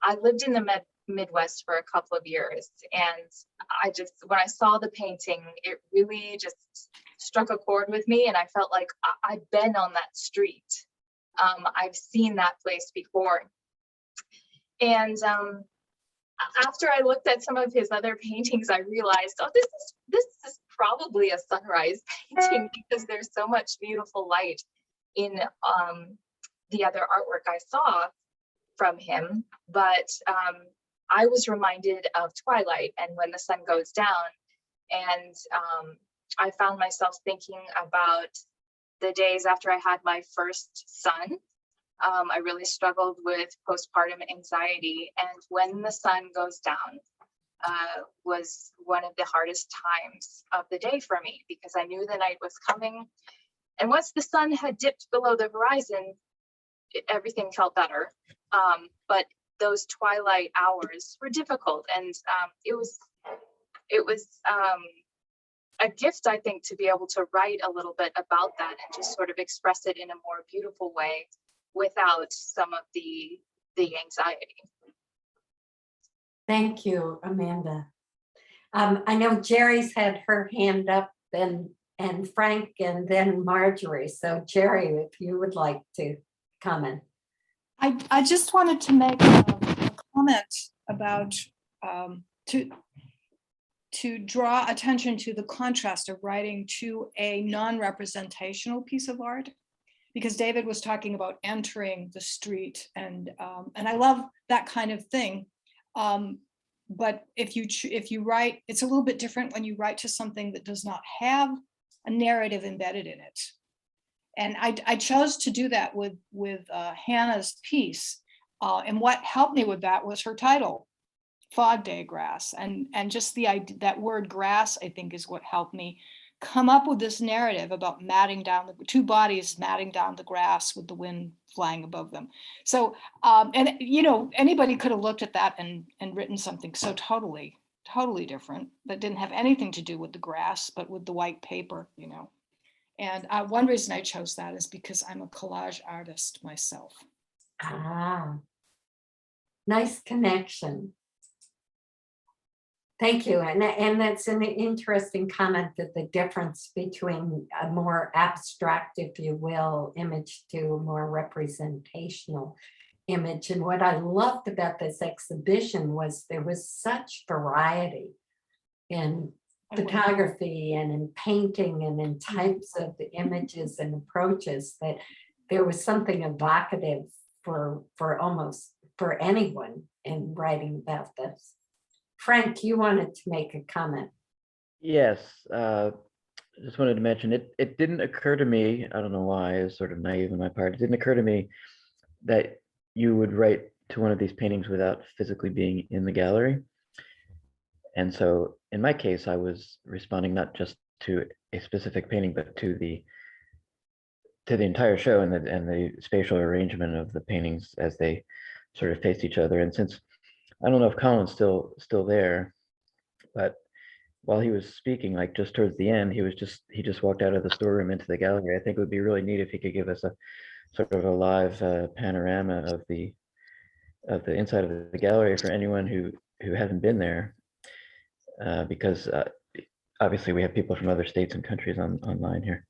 Speaker 7: I lived in the Midwest for a couple of years, and when I saw the painting, it really just struck a chord with me, and I felt like I've been on that street. I've seen that place before. And after I looked at some of his other paintings, I realized, oh, this is probably a sunrise painting, because there's so much beautiful light in the other artwork I saw from him. But I was reminded of twilight and when the sun goes down. And I found myself thinking about the days after I had my first son. I really struggled with postpartum anxiety, and when the sun goes down was one of the hardest times of the day for me, because I knew the night was coming. And once the sun had dipped below the horizon, everything felt better. But those twilight hours were difficult, and it was a gift, I think, to be able to write a little bit about that and just sort of express it in a more beautiful way without some of the anxiety.
Speaker 1: Thank you, Amanda. I know Jerry's had her hand up, and and Frank, and then Marjorie. So Jerry, if you would like to comment.
Speaker 14: I just wanted to make a comment about to draw attention to the contrast of writing to a non-representational piece of art, because David was talking about entering the street, and I love that kind of thing. But if you write, it's a little bit different when you write to something that does not have a narrative embedded in it. And I chose to do that with Hannah's piece. And what helped me with that was her title, Fog Day Grass. And just the idea, that word grass, I think, is what helped me come up with this narrative about matting down the two bodies matting down the grass with the wind flying above them. So, and you know, anybody could have looked at that and written something so totally different that didn't have anything to do with the grass, but with the white paper, you know. And one reason I chose that is because I'm a collage artist myself.
Speaker 1: Ah, nice connection. Thank you. And that's an interesting comment, that the difference between a more abstract, if you will, image to a more representational image. And what I loved about this exhibition was there was such variety in photography and in painting and in types of the images and approaches, that there was something evocative for almost for anyone in writing about this. Frank, you wanted to make a comment.
Speaker 5: Yes, just wanted to mention it didn't occur to me, I don't know why, it's sort of naive on my part, it didn't occur to me that you would write to one of these paintings without physically being in the gallery. And so in my case, I was responding not just to a specific painting, but to the entire show and the spatial arrangement of the paintings as they sort of faced each other. And since I don't know if Colin's still there, but while he was speaking, like just towards the end, he just walked out of the storeroom into the gallery. I think it would be really neat if he could give us a sort of a live panorama of the inside of the gallery for anyone who hasn't been there, because obviously we have people from other states and countries online here.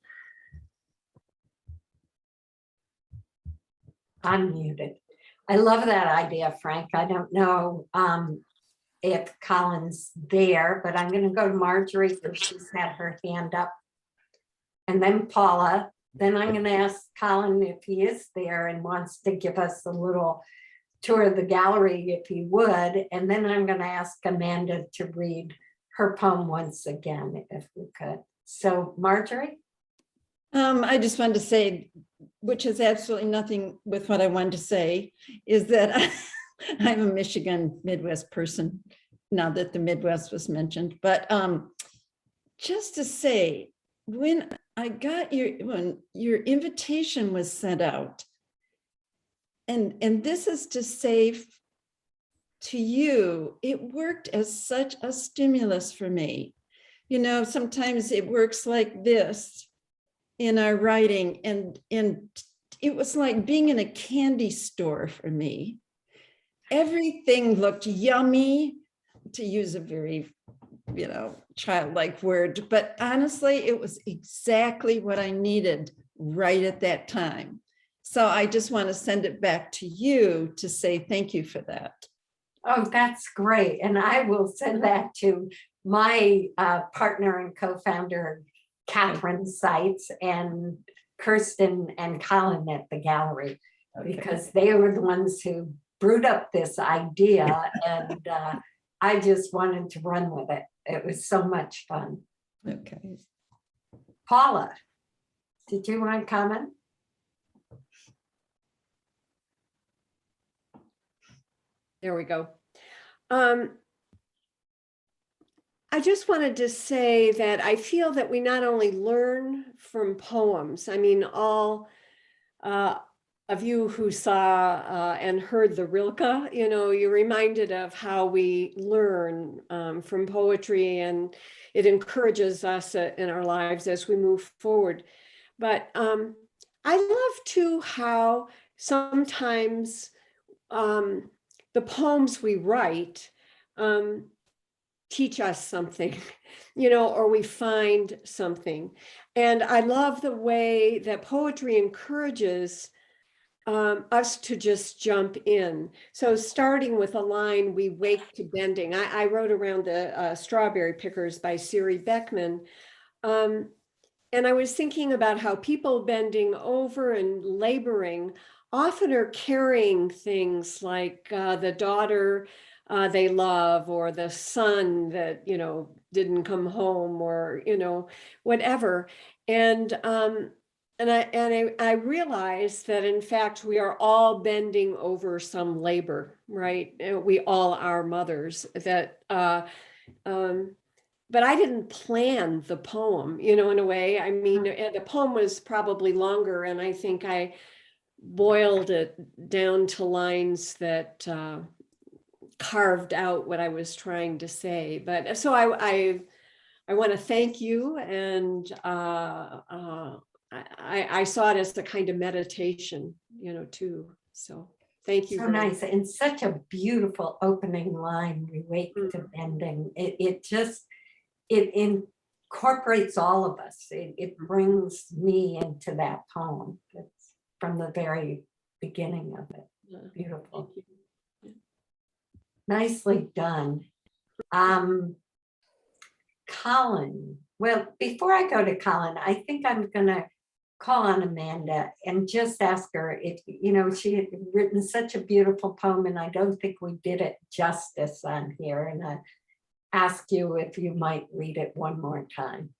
Speaker 1: I'm muted. I love that idea, Frank. I don't know if Colin's there, but I'm going to go to Marjorie because she's had her hand up. And then Paula. Then I'm going to ask Colin if he is there and wants to give us a little tour of the gallery, if he would. And then I'm going to ask Amanda to read her poem once again, if we could. So Marjorie?
Speaker 3: I just wanted to say, which has absolutely nothing with what I wanted to say, is that I'm a Michigan Midwest person, now that the Midwest was mentioned. But just to say, when your invitation was sent out, and this is to say to you, it worked as such a stimulus for me. You know, sometimes it works like this in our writing, and it was like being in a candy store for me. Everything looked yummy, to use a very, you know, childlike word, but honestly, it was exactly what I needed right at that time. So I just want to send it back to you to say thank you for that.
Speaker 1: Oh, that's great. And I will send that to my partner and co-founder, Catherine Seitz, and Kirsten and Colin at the gallery, because they were the ones who brewed up this idea, and I just wanted to run with it. It was so much fun.
Speaker 3: Okay.
Speaker 1: Paula, did you want to comment?
Speaker 9: There we go. I just wanted to say that I feel that we not only learn from poems, I mean, all of you who saw and heard the Rilke, you know, you're reminded of how we learn from poetry, and it encourages us in our lives as we move forward. But I love too how sometimes the poems we write teach us something, you know, or we find something. And I love the way that poetry encourages us to just jump in. So starting with a line, we wake to bending. I wrote around the Strawberry Pickers by Siri Beckman. And I was thinking about how people bending over and laboring often are carrying things like the daughter they love, or the son that, you know, didn't come home, or, you know, whatever. And I realized that in fact we are all bending over some labor, right? We all are mothers. That but I didn't plan the poem, you know, in a way. I mean, the poem was probably longer, and I think I boiled it down to lines that carved out what I was trying to say. But so I want to thank you, and I saw it as the kind of meditation, you know, too. So thank you.
Speaker 1: So
Speaker 9: very
Speaker 1: nice,
Speaker 9: much.
Speaker 1: and such a beautiful opening line. We wake to bending. It incorporates all of us. It brings me into that poem. It's from the very beginning of it. Beautiful. Nicely done. Colin. Well, before I go to Colin, I think I'm gonna call on Amanda and just ask her if, you know, she had written such a beautiful poem, and I don't think we did it justice on here. And I ask you if you might read it one more time.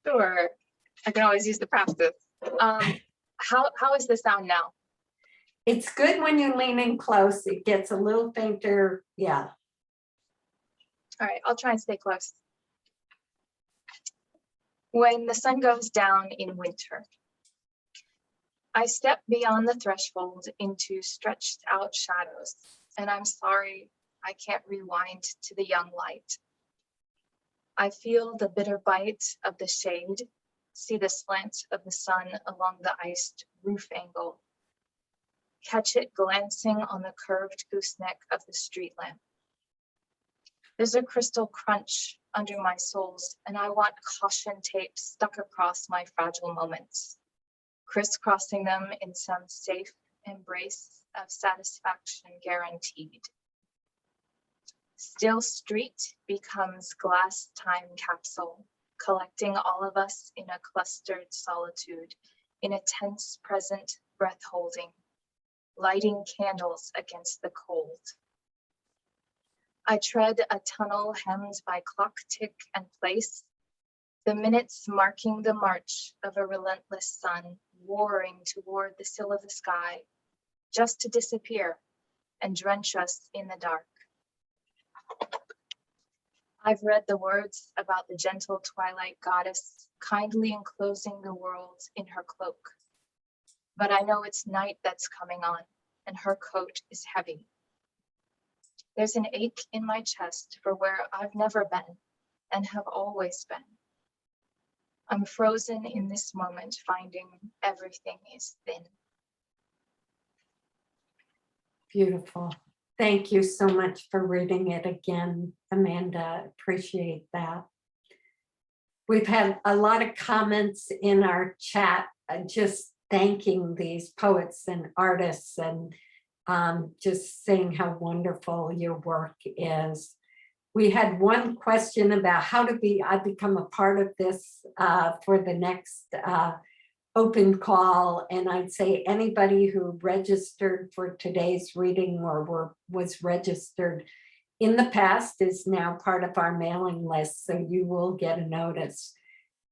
Speaker 7: Sure, I can always use the practice. How is the sound now?
Speaker 1: It's good when you lean in close. It gets a little fainter. Yeah.
Speaker 7: All right, I'll try and stay close. When the sun goes down in winter, I step beyond the threshold into stretched out shadows, and I'm sorry I can't rewind to the young light. I feel the bitter bite of the shade, see the slant of the sun along the iced roof angle, catch it glancing on the curved gooseneck of the street lamp. There's a crystal crunch under my soles, and I want caution tape stuck across my fragile moments, crisscrossing them in some safe embrace of satisfaction guaranteed. Still street becomes glass time capsule, collecting all of us in a clustered solitude, in a tense present breath holding, lighting candles against the cold. I tread a tunnel hemmed by clock tick and place, the minutes marking the march of a relentless sun warring toward the sill of the sky, just to disappear and drench us in the dark. I've read the words about the gentle twilight goddess kindly enclosing the world in her cloak, but I know it's night that's coming on, and her coat is heavy. There's an ache in my chest for where I've never been and have always been. I'm frozen in this moment, finding everything is thin.
Speaker 1: Beautiful. Thank you so much for reading it again, Amanda. Appreciate that. We've had a lot of comments in our chat, just thanking these poets and artists, and just saying how wonderful your work is. We had one question about how to I become a part of this for the next open call, and I'd say anybody who registered for today's reading or was registered in the past is now part of our mailing list, so you will get a notice.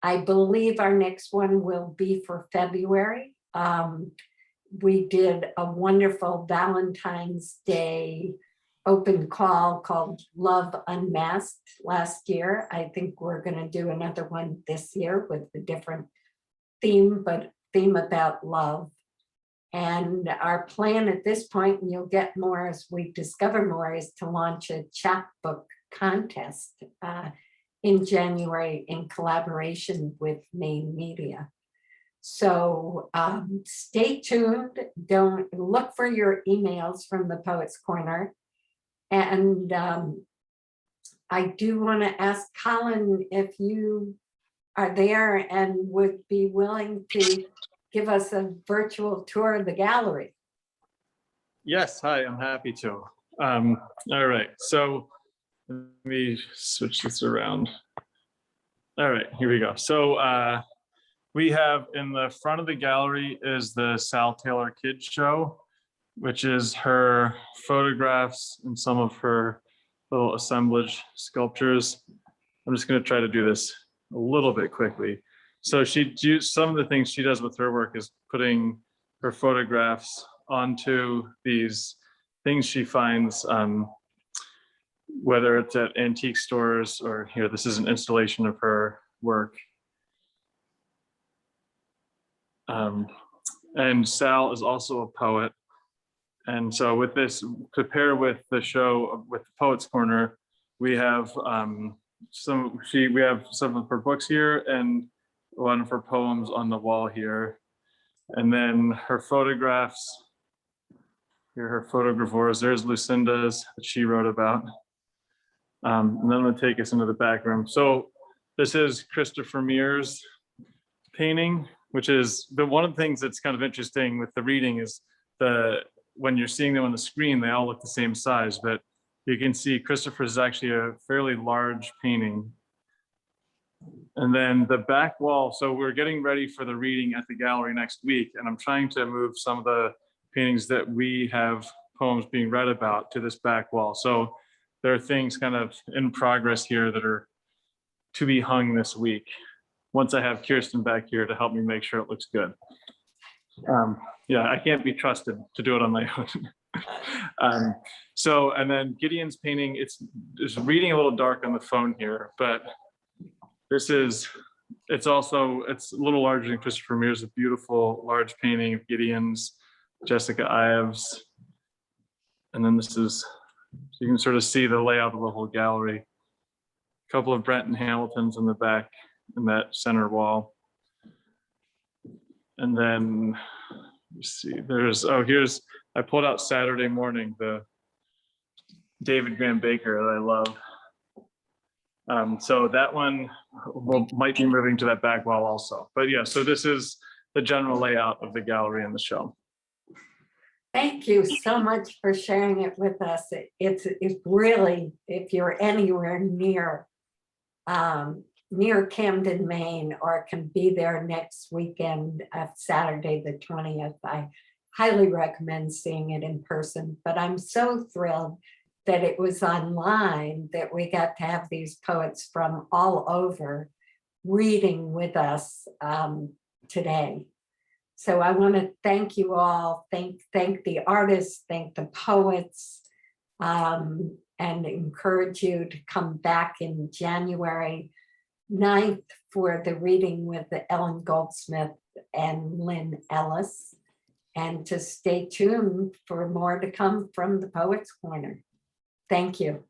Speaker 1: I believe our next one will be for February. We did a wonderful Valentine's Day open call called Love Unmasked last year. I think we're going to do another one this year with a different theme, but theme about love. And our plan at this point, and you'll get more as we discover more, is to launch a chapbook contest in January in collaboration with Maine Media. So stay tuned. Don't look for your emails from the Poets Corner. And I do want to ask Colin if you are there and would be willing to give us a virtual tour of the gallery.
Speaker 17: Yes, hi, I'm happy to. All right, so let me switch this around. All right, here we go. So we have in the front of the gallery is the Sal Taylor Kids Show, which is her photographs and some of her little assemblage sculptures. I'm just going to try to do this a little bit quickly. So some of the things she does with her work is putting her photographs onto these things she finds, whether it's at antique stores or here, this is an installation of her work. And Sal is also a poet. And so with this, to pair with the show, with the Poets Corner, we have we have some of her books here and one of her poems on the wall here. And then her photographs, here her photographers, there's Lucinda's that she wrote about. And then I'm gonna take us into the back room. So this is Christopher Mears' painting, which is one of the things that's kind of interesting with the reading is when you're seeing them on the screen, they all look the same size, but you can see Christopher's is actually a fairly large painting. And then the back wall, so we're getting ready for the reading at the gallery next week, and I'm trying to move some of the paintings that we have poems being read about to this back wall. So there are things kind of in progress here that are to be hung this week, once I have Kirsten back here to help me make sure it looks good. Yeah, I can't be trusted to do it on my own. And then Gideon's painting, it's reading a little dark on the phone here, but it's a little larger than Christopher Mears, a beautiful large painting of Gideon's, Jessica Ives. And then this is, so you can sort of see the layout of the whole gallery. A couple of Brent and Hamiltons in the back in that center wall. And then, let's see, I pulled out Saturday Morning, the David Graham Baker that I love. So that one might be moving to that back wall also. But yeah, so this is the general layout of the gallery and the show.
Speaker 1: Thank you so much for sharing it with us. It's really, if you're anywhere near Camden, Maine, or can be there next weekend of Saturday the 20th, I highly recommend seeing it in person. But I'm so thrilled that it was online, that we got to have these poets from all over reading with us today. So I want to thank you all, thank the artists, thank the poets, and encourage you to come back in January 9th for the reading with Ellen Goldsmith and Lynn Ellis, and to stay tuned for more to come from the Poets Corner. Thank you.